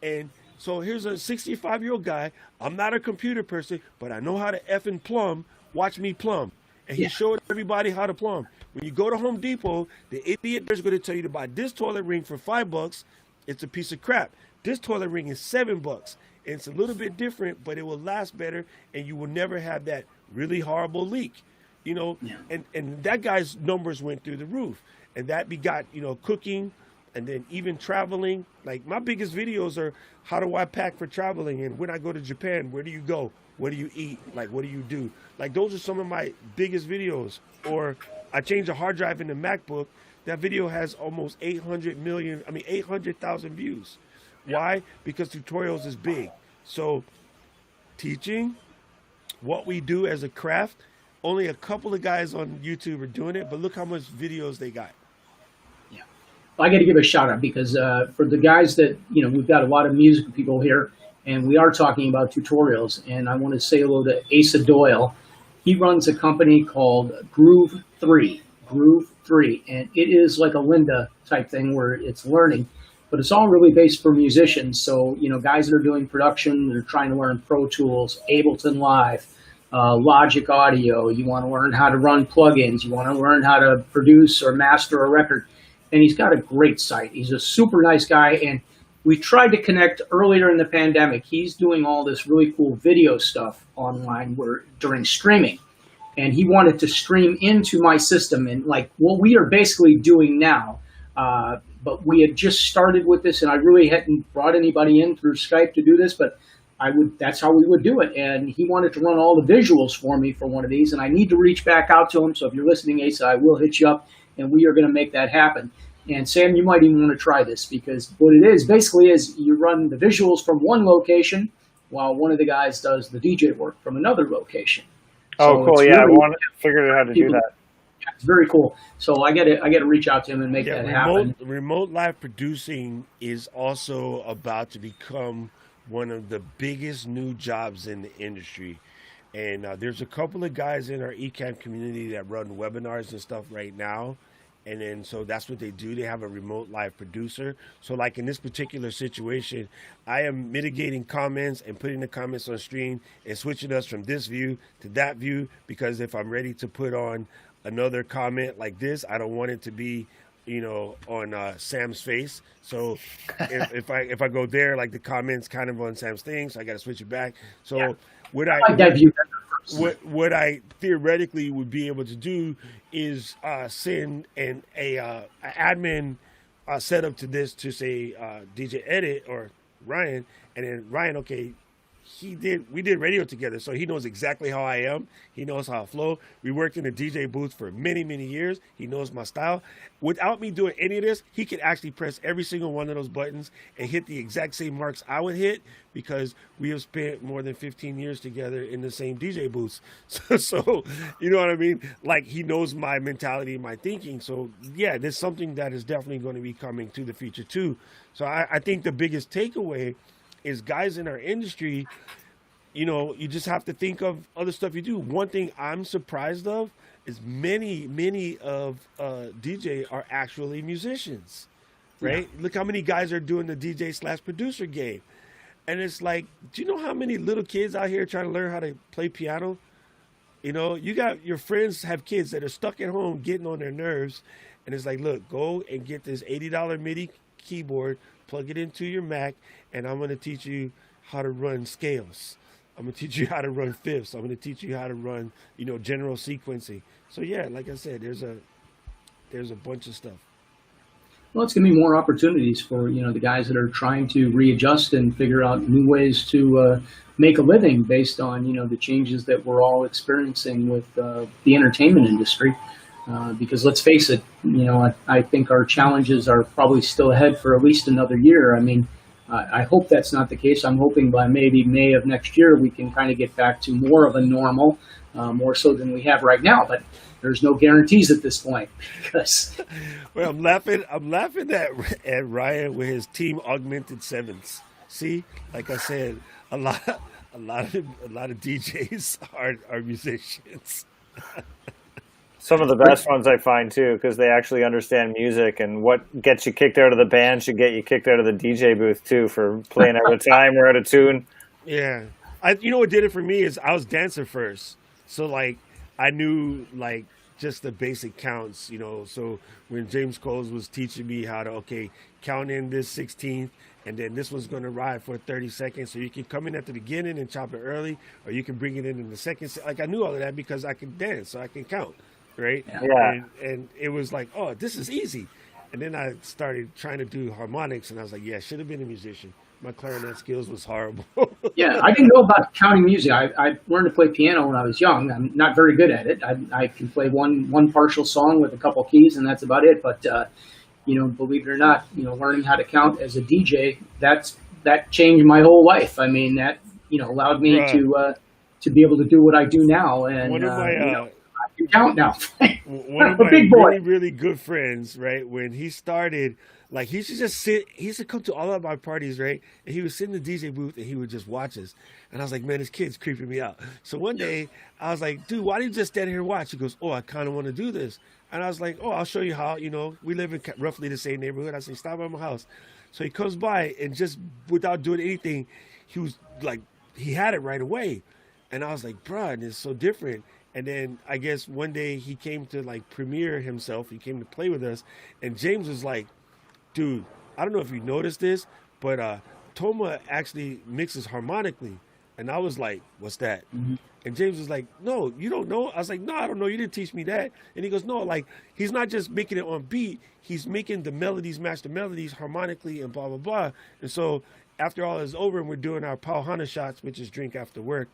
And so here's a 65-year-old guy. I'm not a computer person, but I know how to effing plumb. Watch me plumb. And he showed everybody how to plumb. When you go to Home Depot, the idiot there's going to tell you to buy this toilet ring for $5. It's a piece of crap. This toilet ring is $7. It's a little bit different, but it will last better, and you will never have that really horrible leak, And that guy's numbers went through the roof, and that begot, cooking, and then even traveling. Like my biggest videos are how do I pack for traveling, and when I go to Japan, where do you go? What do you eat? Like, what do you do? Like, those are some of my biggest videos. Or I changed a hard drive in the MacBook. That video has almost 800,000 views. Why? Because tutorials is big. So teaching what we do as a craft, only a couple of guys on YouTube are doing it, but look how much videos they got. Yeah. I got to give a shout out because for the guys that, we've got a lot of music people here, and we are talking about tutorials, and I want to say hello to Asa Doyle. He runs a company called Groove 3, and it is like a Lynda type thing where it's learning. But it's all really based for musicians. So, guys that are doing production, they're trying to learn Pro Tools, Ableton Live, Logic Audio. You want to learn how to run plugins. You want to learn how to produce or master a record. And he's got a great site. He's a super nice guy. And we tried to connect earlier in the pandemic. He's doing all this really cool video stuff online during streaming. And he wanted to stream into my system. And like what we are basically doing now, But we had just started with this, and I really hadn't brought anybody in through Skype to do this, but that's how we would do it. And he wanted to run all the visuals for me for one of these, and I need to reach back out to him. So if you're listening, Asa, I will hit you up, and we are going to make that happen. And Sam, you might even want to try this, because what it is basically is you run the visuals from one location while one of the guys does the DJ work from another location. Oh, cool. Yeah, I figured out how to do that. It's very cool. So I got to reach out to him and make that happen. Remote live producing is also about to become one of the biggest new jobs in the industry. And there's a couple of guys in our Ecamm community that run webinars and stuff right now. And then, so that's what they do. They have a remote live producer. So like in this particular situation, I am mitigating comments and putting the comments on screen and switching us from this view to that view, because if I'm ready to put on another comment like this, I don't want it to be, on Sam's face. So if I go there, like the comments kind of on Sam's thing, so I got to switch it back. So what I theoretically would be able to do is send an admin setup to this to say DJ Edit or Ryan, and then Ryan, okay, we did radio together, so he knows exactly how I am. He knows how I flow. We worked in the DJ booth for many, many years. He knows my style. Without me doing any of this, he could actually press every single one of those buttons and hit the exact same marks I would hit, because we have spent more than 15 years together in the same DJ booths. So you know what I mean? Like, he knows my mentality and my thinking. So yeah, there's something that is definitely going to be coming to the future too. So I think the biggest takeaway is, guys in our industry, you just have to think of other stuff you do. One thing I'm surprised of is many of DJ are actually musicians, right? Yeah. Look how many guys are doing the DJ/producer game. And it's like, do you know how many little kids out here trying to learn how to play piano? You got your friends have kids that are stuck at home getting on their nerves. And it's like, look, go and get this $80 MIDI keyboard, plug it into your Mac, and I'm going to teach you how to run scales. I'm going to teach you how to run fifths. I'm going to teach you how to run, general sequencing. So yeah, like I said, there's a bunch of stuff. Well, it's going to be more opportunities for, the guys that are trying to readjust and figure out new ways to make a living based on, the changes that we're all experiencing with the entertainment industry. Because let's face it, I think our challenges are probably still ahead for at least another year. I mean, I hope that's not the case. I'm hoping by maybe May of next year we can kind of get back to more of a normal, more so than we have right now. But there's no guarantees at this point. Because well, I'm laughing at Ryan with his team augmented sevenths. See, like I said, a lot of DJs are musicians. Some of the best ones I find too, because they actually understand music, and what gets you kicked out of the band should get you kicked out of the DJ booth too, for playing out of time or out of tune. Yeah, what did it for me is I was dancer first, so like I knew like just the basic counts, So when James Coles was teaching me how to count in this 16th, and then this one's going to ride for 30 seconds, so you can come in at the beginning and chop it early, or you can bring it in the second. Like I knew all of that because I can dance, so I can count. Right? Yeah. And it was like, oh, this is easy. And then I started trying to do harmonics, and I was like, yeah, should have been a musician. My clarinet skills was horrible. Yeah, I didn't know about counting music. I learned to play piano when I was young. I'm not very good at it. I can play one partial song with a couple keys, and that's about it. But, believe it or not, learning how to count as a DJ, that changed my whole life. I mean, that, allowed me to be able to do what I do now. And one of my... I can count now. One of my really, really good friends, right, when he started, like, he used to just sit, he used to come to all of my parties, right, and he would sit in the DJ booth and he would just watch us. And I was like, man, this kid's creeping me out. So one day, I was like, dude, why do you just stand here and watch? He goes, oh, I kind of want to do this. And I was like, oh, I'll show you how, we live in roughly the same neighborhood. I said, stop by my house. So he comes by, and just without doing anything, he was like, he had it right away. And I was like, bruh, it's so different. And then I guess one day he came to like premiere himself. He came to play with us. And James was like, dude, I don't know if you noticed this, but Toma actually mixes harmonically. And I was like, what's that? Mm-hmm. And James was like, no, you don't know. I was like, no, I don't know. You didn't teach me that. And he goes, no, like, he's not just making it on beat. He's making the melodies match the melodies harmonically and blah, blah, blah. And so after all is over and we're doing our Pauhana shots, which is drink after work,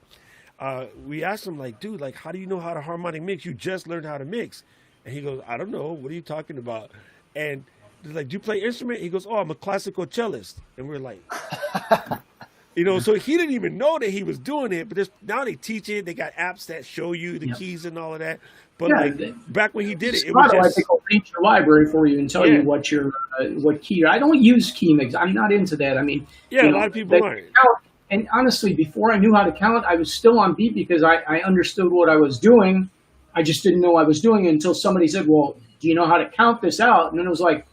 we asked him, like, dude, like, how do you know how to harmonic mix? You just learned how to mix. And he goes, I don't know. What are you talking about? And they're like, do you play instrument? He goes, oh, I'm a classical cellist. And we're like, you know, so he didn't even know that he was doing it. But now they teach it. They got apps that show you the keys and all of that. But back when he did it, it was just... I will paint your library for you and tell you what your what key. I don't use key mix. I'm not into that. I mean, a lot of people aren't. And honestly, before I knew how to count, I was still on beat because I understood what I was doing. I just didn't know I was doing it until somebody said, well, do you know how to count this out? And then it was like,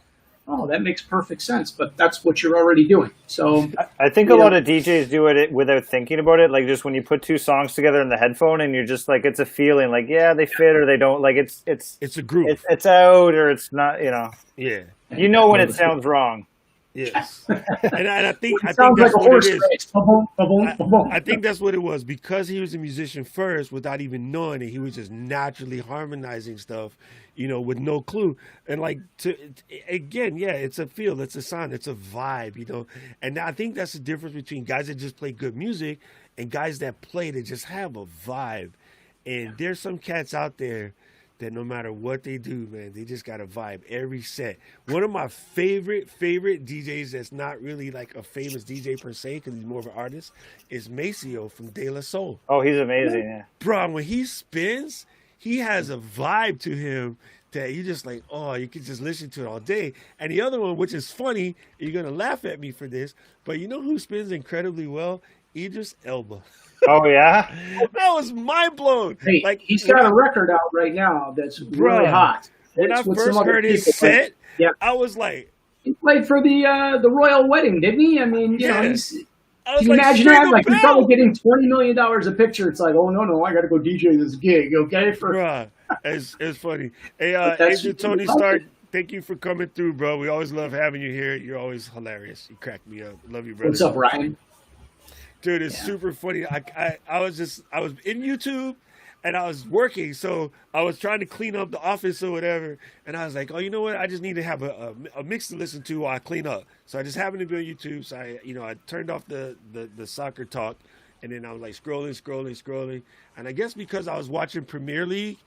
oh, that makes perfect sense. But that's what you're already doing. So I think a lot of DJs do it without thinking about it. Like just when you put two songs together in the headphone and you're just like, it's a feeling like, yeah, they fit or they don't. Like it's a groove. It's out or it's not, you know. Yeah. You know when it sounds wrong. Yes, and I think that's like what it is. I think that's what it was because he was a musician first, without even knowing it. He was just naturally harmonizing stuff, you know, with no clue. And like it's a feel, it's a sound, it's a vibe, you know. And I think that's the difference between guys that just play good music and guys that play that just have a vibe. And there's some cats out there that no matter what they do, man, they just got a vibe every set. One of my favorite DJs that's not really like a famous DJ per se because he's more of an artist is Maceo from De La Soul. Oh, he's amazing, yeah. Bro, when he spins, he has a vibe to him that you just like, oh, you can just listen to it all day. And the other one, which is funny, you're going to laugh at me for this, but you know who spins incredibly well? Idris Elba. Oh, yeah? That was mind blown. Hey, like he's got a record out right now that's really hot. When I first heard his set, I was like, he played for the royal wedding, didn't he? I mean, you know, he's. Can you imagine that? Like he's probably getting $20 million a picture. It's like, oh no, I got to go DJ this gig, okay? It's funny. Hey, Agent Tony Stark, thank you for coming through, bro. We always love having you here. You're always hilarious. You crack me up. Love you, brother. What's up, Ryan? Dude, it's super funny. I was in YouTube and I was working, so I was trying to clean up the office or whatever, and I was like, oh, you know what? I just need to have a mix to listen to while I clean up. So I just happened to be on YouTube, so I turned off the soccer talk, and then I was like scrolling, and I guess because I was watching Premier League,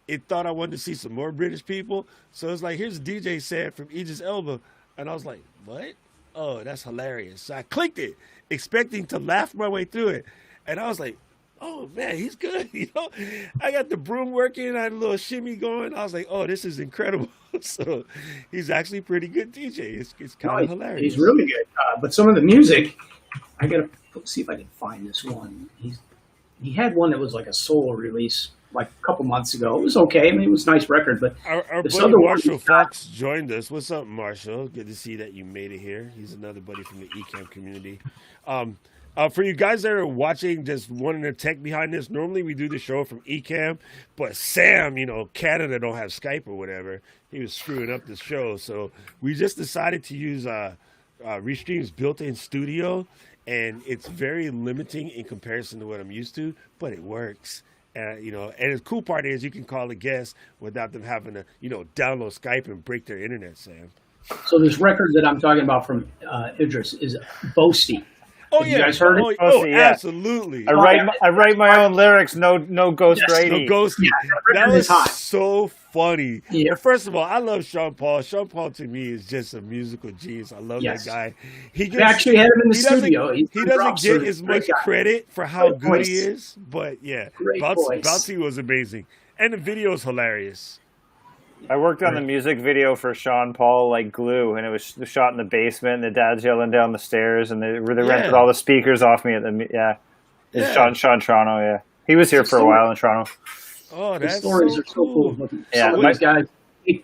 it thought I wanted to see some more British people, so it's like, here's a DJ set from Idris Elba, and I was like, what? Oh, that's hilarious. So I clicked it, expecting to laugh my way through it. And I was like, oh, man, he's good. You know, I got the broom working. I had a little shimmy going. I was like, oh, this is incredible. So he's actually a pretty good DJ. It's kind of hilarious. He's really good. But some of the music, I got to see if I can find this one. He had one that was like a solo release like a couple months ago. It was okay. I mean, it was a nice record, but our buddy Marshall Fox joined us. What's up, Marshall? Good to see that you made it here. He's another buddy from the Ecamm community. For you guys that are watching, just wanting the tech behind this, normally we do the show from Ecamm, but Sam, Canada don't have Skype or whatever. He was screwing up the show, so we just decided to use Restream's built-in studio, and it's very limiting in comparison to what I'm used to, but it works. And the cool part is you can call a guest without them having to, download Skype and break their internet, Sam. So this record that I'm talking about from Idris is Boasty. Oh, Have you guys heard it? Oh, absolutely. I write my own lyrics. No ghost writing. No ghost. That was so funny. Yeah. Well, first of all, I love Sean Paul. Sean Paul to me is just a musical genius. I love that guy. We actually had him in the studio. He doesn't get as much credit for how good he is, but yeah, Bouncy was amazing, and the video is hilarious. I worked on the music video for Sean Paul, like Glue, and it was shot in the basement, and the dad's yelling down the stairs, and they rented all the speakers off me at the It's Sean Toronto, yeah. He was here for a while in Toronto. Oh, that's stories are so cool. Yeah, some of these guys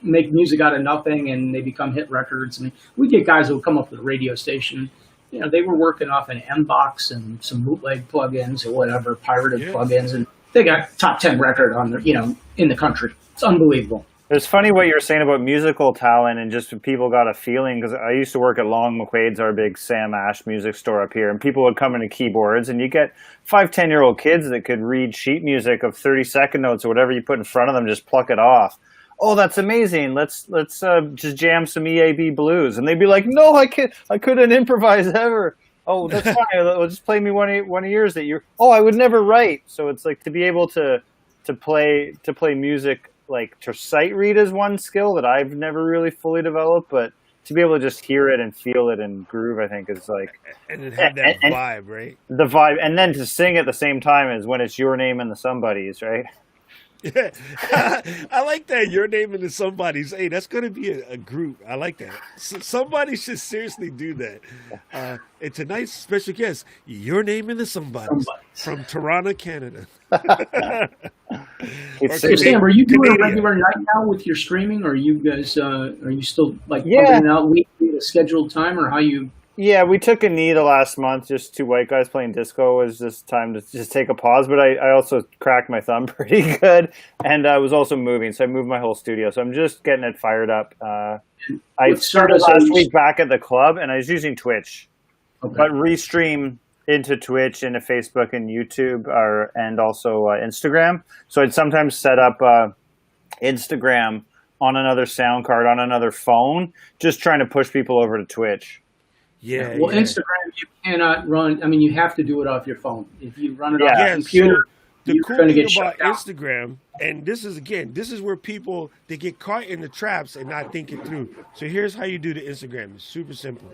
make music out of nothing, and they become hit records. And we get guys who come up with a radio station. They were working off an M-Box and some bootleg plugins or whatever, pirated plugins, and they got top 10 record on their, in the country. It's unbelievable. It's funny what you're saying about musical talent and just people got a feeling, because I used to work at Long McQuaid's, our big Sam Ash music store up here, and people would come into keyboards, and you get 5-10-year-old kids that could read sheet music of 30-second notes or whatever you put in front of them, just pluck it off. Oh, that's amazing. Let's just jam some EAB blues, and they'd be like, "No, I couldn't improvise ever." Oh, that's fine. Well, just play me one of yours that you're. Oh, I would never write. So it's like to be able to play music. Like to sight read is one skill that I've never really fully developed, but to be able to just hear it and feel it and groove, I think is like, and then have that vibe, right? The vibe, and then to sing at the same time is when it's your name and the somebody's, right? Yeah, I like that. Your name and the somebody's. Hey, that's going to be a group. I like that. Somebody should seriously do that. And tonight's special guest, your name and the somebody's from Toronto, Canada. So Sam, are you doing a regular night now with your streaming, or are you guys are you still like pumping it out weekly at a scheduled time, or how you? Yeah, we took a knee the last month. Just two white guys playing disco was just time to just take a pause. But I also cracked my thumb pretty good, and I was also moving, so I moved my whole studio. So I'm just getting it fired up. I started last week back at the club, and I was using Twitch, but restream into Twitch, into Facebook and YouTube, and also Instagram. So I'd sometimes set up Instagram on another sound card on another phone, just trying to push people over to Twitch. Yeah. Well, Instagram you cannot run. I mean, you have to do it off your phone. If you run it off your computer, the cool thing about Instagram, and this is where people they get caught in the traps and not think it through. So here's how you do the Instagram. It's super simple.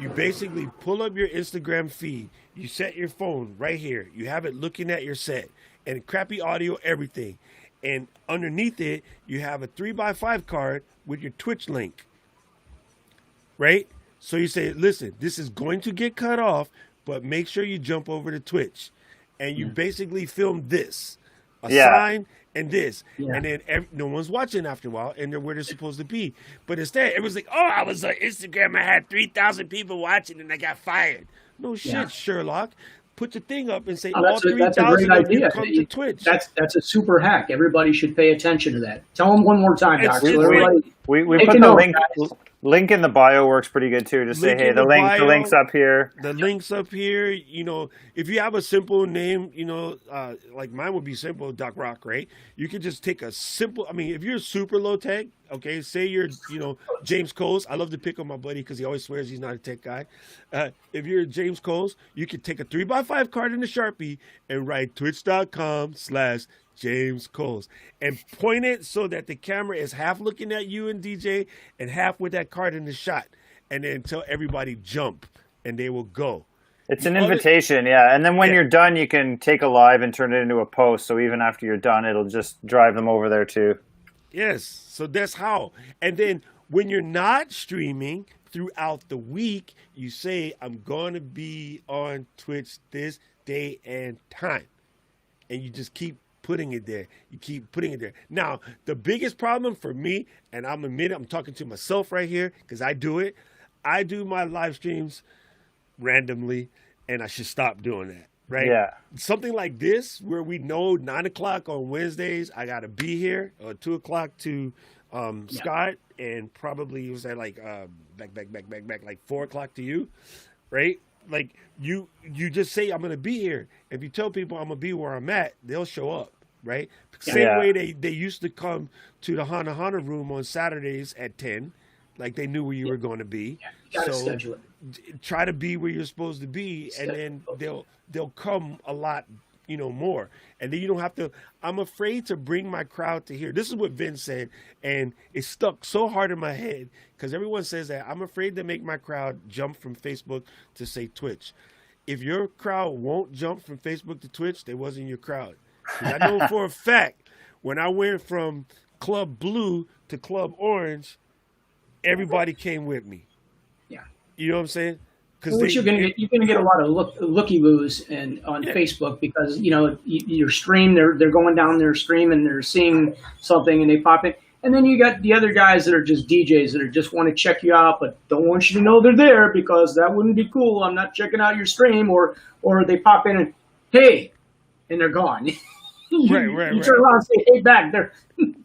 You basically pull up your Instagram feed. You set your phone right here. You have it looking at your set and crappy audio, everything. And underneath it, you have a 3x5 card with your Twitch link. Right? So you say, listen, this is going to get cut off, but make sure you jump over to Twitch. And you basically film this, a sign and this. And then no one's watching after a while, and they're where they're supposed to be. But instead, everyone's like, oh, I was on Instagram, I had 3,000 people watching, and I got fired. No shit, Sherlock. Put your thing up and say, all 3,000 of you come to Twitch. That's a super hack. Everybody should pay attention to that. Tell them one more time, Doc. So we put the link in the bio works pretty good too. Just say, hey, the link's up here. The link's up here. You know, if you have a simple name, you know, like mine would be simple, Doc Rock, right? You could just take a simple. I mean, if you're super low tech, okay, say you're, you know, James Coles. I love to pick on my buddy because he always swears he's not a tech guy. If you're James Coles, you could take a 3x5 card in a Sharpie and write twitch.com/James Coles and point it so that the camera is half looking at you and DJ and half with that card in the shot, and then tell everybody jump and they will go. It's an invitation, and then when you're done, you can take a live and turn it into a post, so even after you're done, it'll just drive them over there too. Yes, so that's how. And then when you're not streaming throughout the week, you say, I'm going to be on Twitch this day and time. And you just keep putting it there. You keep putting it there. Now, the biggest problem for me, and I'm admitting, I'm talking to myself right here because I do it. I do my live streams randomly, and I should stop doing that. Right? Yeah. Something like this, where we know 9 o'clock on Wednesdays, I got to be here, or 2 o'clock to Scott, and probably it was at like back, like 4 o'clock to you, right? Like you just say, I'm going to be here. If you tell people I'm going to be where I'm at, they'll show up, right? Same way they used to come to the Hana room on Saturdays at 10, like they knew where you were going to be. You gotta schedule it. Try to be where you're supposed to be, and then they'll come a lot, you know, more. And then you don't have to. I'm afraid to bring my crowd to here. This is what Vince said, and it stuck so hard in my head because everyone says that. I'm afraid to make my crowd jump from Facebook to say Twitch. If your crowd won't jump from Facebook to Twitch, they wasn't your crowd. I know for a fact when I went from Club Blue to Club Orange, everybody came with me. You know what I'm saying? Which you're gonna get a lot of looky-loos on Facebook because you know your stream they're going down their stream and they're seeing something and they pop in, and then you got the other guys that are just DJs that are just want to check you out but don't want you to know they're there because that wouldn't be cool. I'm not checking out your stream, or they pop in and hey, and they're gone. You turn around and say hey back, they're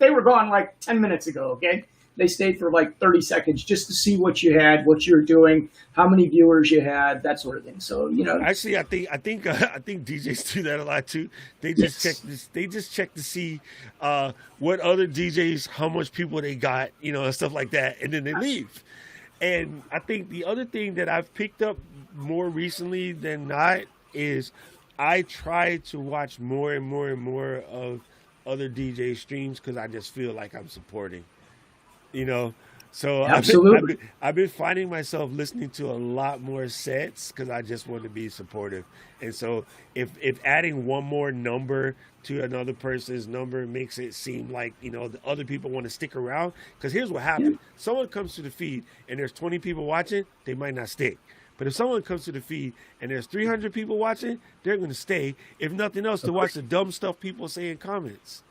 they were gone like 10 minutes ago. Okay. They stayed for like 30 seconds just to see what you had, what you were doing, how many viewers you had, that sort of thing. So, Actually, I think DJs do that a lot too. They just check this. They just check to see what other DJs, how much people they got, and stuff like that, and then they leave. And I think the other thing that I've picked up more recently than not is I try to watch more and more and more of other DJ streams because I just feel like I'm supporting. So Absolutely. I've been finding myself listening to a lot more sets because I just want to be supportive. And so if adding one more number to another person's number makes it seem like, the other people want to stick around, because here's what happens. Someone comes to the feed and there's 20 people watching, they might not stick. But if someone comes to the feed and there's 300 people watching, they're going to stay, if nothing else, to watch the dumb stuff people say in comments.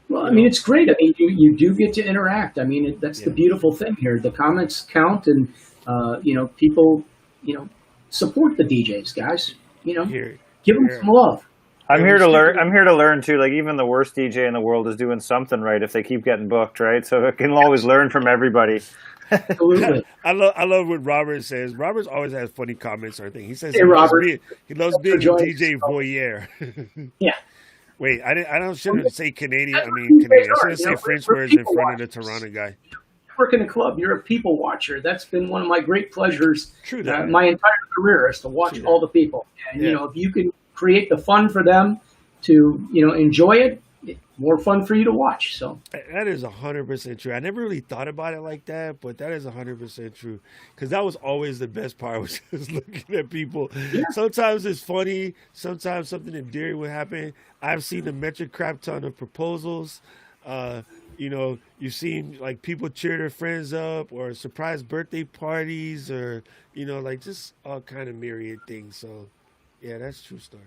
Well, I mean, it's great. I mean, you do get to interact. I mean, that's the beautiful thing here. The comments count, and people, support the DJs, guys. Give them some love. I'm here to learn. I'm here to learn too. Like, even the worst DJ in the world is doing something right if they keep getting booked, right? So I can always learn from everybody. Absolutely. I love what Robert says. Robert always has funny comments or anything. He says Hey, Robert. He loves being a DJ voyeur. Yeah. Wait, shouldn't say Canadian. I mean Canadian. I shouldn't say French words in front of the Toronto guy. You work in a club. You're a people watcher. That's been one of my great pleasures. True that. My entire career is to watch all the people. And if you can create the fun for them to enjoy it, more fun for you to watch. So that is 100% true. I never really thought about it like that, but that is 100% true. Because that was always the best part, was just looking at people. Yeah. Sometimes it's funny. Sometimes something endearing would happen. I've seen a metric crap ton of proposals. You've seen like people cheer their friends up, or surprise birthday parties, or like just all kind of myriad things. So yeah, that's a true story.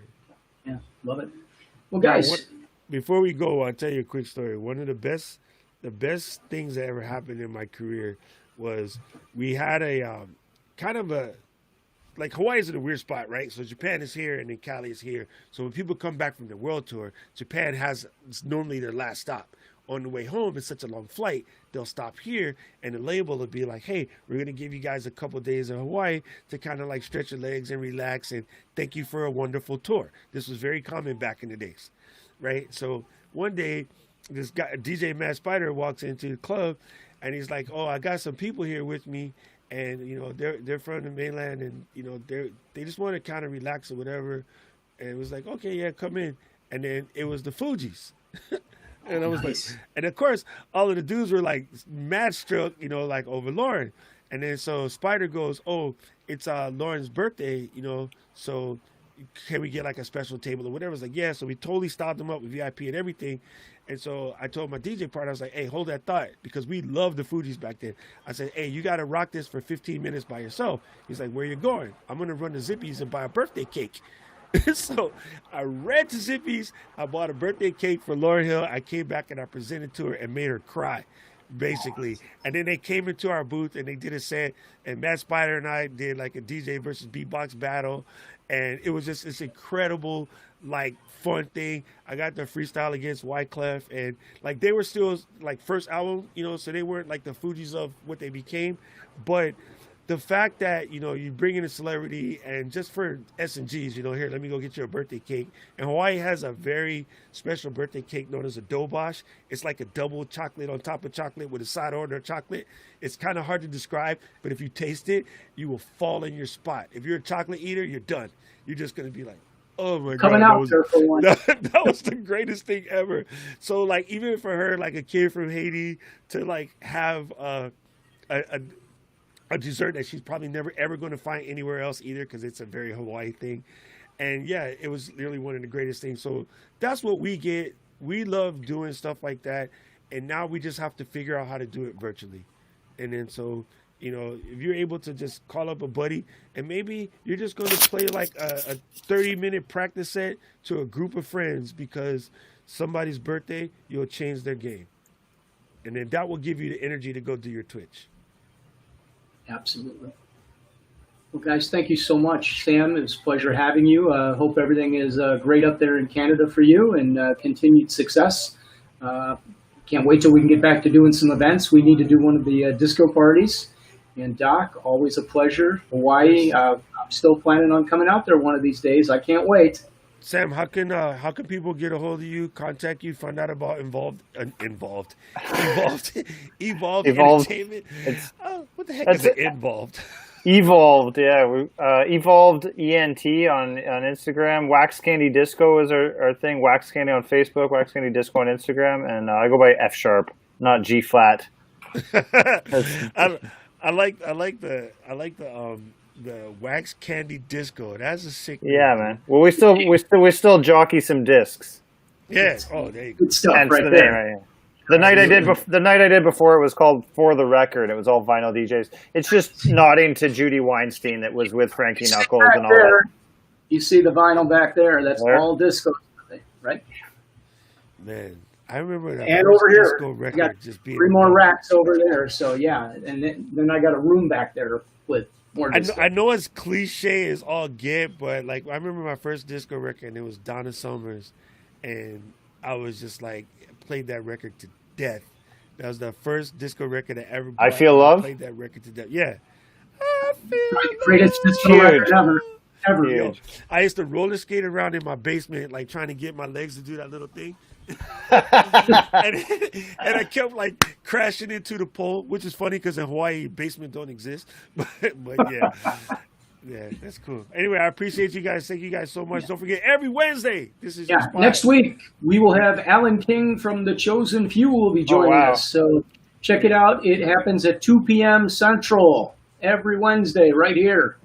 Yeah, love it. Well, guys. Before we go, I'll tell you a quick story. One of the best things that ever happened in my career was we had a like Hawaii is in a weird spot, right? So Japan is here and then Cali is here. So when people come back from the world tour, Japan it's normally their last stop. On the way home, it's such a long flight, they'll stop here, and the label will be like, hey, we're going to give you guys a couple days in Hawaii to kind of like stretch your legs and relax, and thank you for a wonderful tour. This was very common back in the days. Right, so one day, this guy, DJ Mad Spider, walks into the club, and he's like, "Oh, I got some people here with me, and they're from the mainland, and they just want to kind of relax or whatever." And it was like, "Okay, yeah, come in." And then it was the Fugees, and I was like, and of course, all of the dudes were like mad struck, like over Lauren. And then so Spider goes, "Oh, it's Lauren's birthday, so." Can we get like a special table or whatever? It's like, yeah. So we totally stopped them up with VIP and everything. And so I told my DJ partner, I was like, hey, hold that thought, because we loved the Fugees back then. I said, hey, you got to rock this for 15 minutes by yourself. He's like, where you going? I'm going to run to Zippy's and buy a birthday cake. So I ran to Zippy's. I bought a birthday cake for Lauryn Hill. I came back and I presented to her and made her cry, basically. And then they came into our booth and they did a set. And Matt Spider and I did like a DJ versus beatbox battle. And it was just this incredible, like, fun thing. I got the freestyle against Wyclef, and like they were still like first album, so they weren't like the Fugees of what they became. But the fact that you bring in a celebrity, and just for S&Gs, here, let me go get you a birthday cake. And Hawaii has a very special birthday cake known as a dobosh. It's like a double chocolate on top of chocolate with a side order of chocolate. It's kind of hard to describe, but if you taste it, you will fall in your spot. If you're a chocolate eater, you're done. You're just going to be like, oh my God. Coming out there for one. That was the greatest thing ever. So like, even for her, like a kid from Haiti, to like have a dessert that she's probably never ever going to find anywhere else either, because it's a very Hawaii thing. And yeah, it was literally one of the greatest things. So that's what we get. We love doing stuff like that. And now we just have to figure out how to do it virtually. And then so, if you're able to just call up a buddy, and maybe you're just going to play like a 30-minute practice set to a group of friends because somebody's birthday, you'll change their game. And then that will give you the energy to go do your Twitch. Absolutely. Well, guys, thank you so much, Sam. It was a pleasure having you. Hope everything is great up there in Canada for you, and continued success. can't wait till we can get back to doing some events. We need to do one of the disco parties. And Doc, always a pleasure. Hawaii, I'm still planning on coming out there one of these days. I can't wait. Sam, how can people get a hold of you, contact you, find out about evolved entertainment? What the heck is it? Involved? Evolved, yeah. Evolved ENT on Instagram. Wax Candy Disco is our thing. Wax Candy on Facebook. Wax Candy Disco on Instagram. And I go by Efsharp, not G flat. I like the Wax Candy Disco. That's a sick. Yeah, man. Well, we still jockey some discs. Yeah. Oh, there you go. Good stuff Hence right the there. name, right here. The night I did before it was called For the Record. It was all vinyl DJs. It's just nodding to Judy Weinstein that was with Frankie Knuckles and all that. You see the vinyl back there? That's Where? all disco, right? Man, I remember that. And over here, disco I record got just being 3 more racks over there. So yeah, and then I got a room back there with more disco. I know it's cliche as all get, but like I remember my first disco record, and it was Donna Summers, and I was just like played that record to death. That was the first disco record I ever bought. I Feel Love? Played that record to death. Yeah. Greatest disco record ever. Yo, I used to roller skate around in my basement, like trying to get my legs to do that little thing. and I kept like crashing into the pole, which is funny because in Hawaii, basement don't exist. But yeah. Yeah, that's cool. Anyway, I appreciate you guys. Thank you guys so much. Don't forget, every Wednesday, this is your spot. Next week, we will have Alan King from The Chosen Few will be joining us. So check it out. It happens at 2 p.m. Central every Wednesday right here.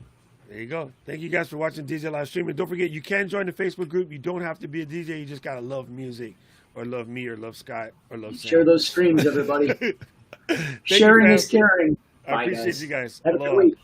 There you go. Thank you guys for watching DJ Live Streaming. Don't forget, you can join the Facebook group. You don't have to be a DJ. You just got to love music or love me or love Scott or love Sam. Share those streams, everybody. Sharing is caring. I appreciate you guys. Have a good week.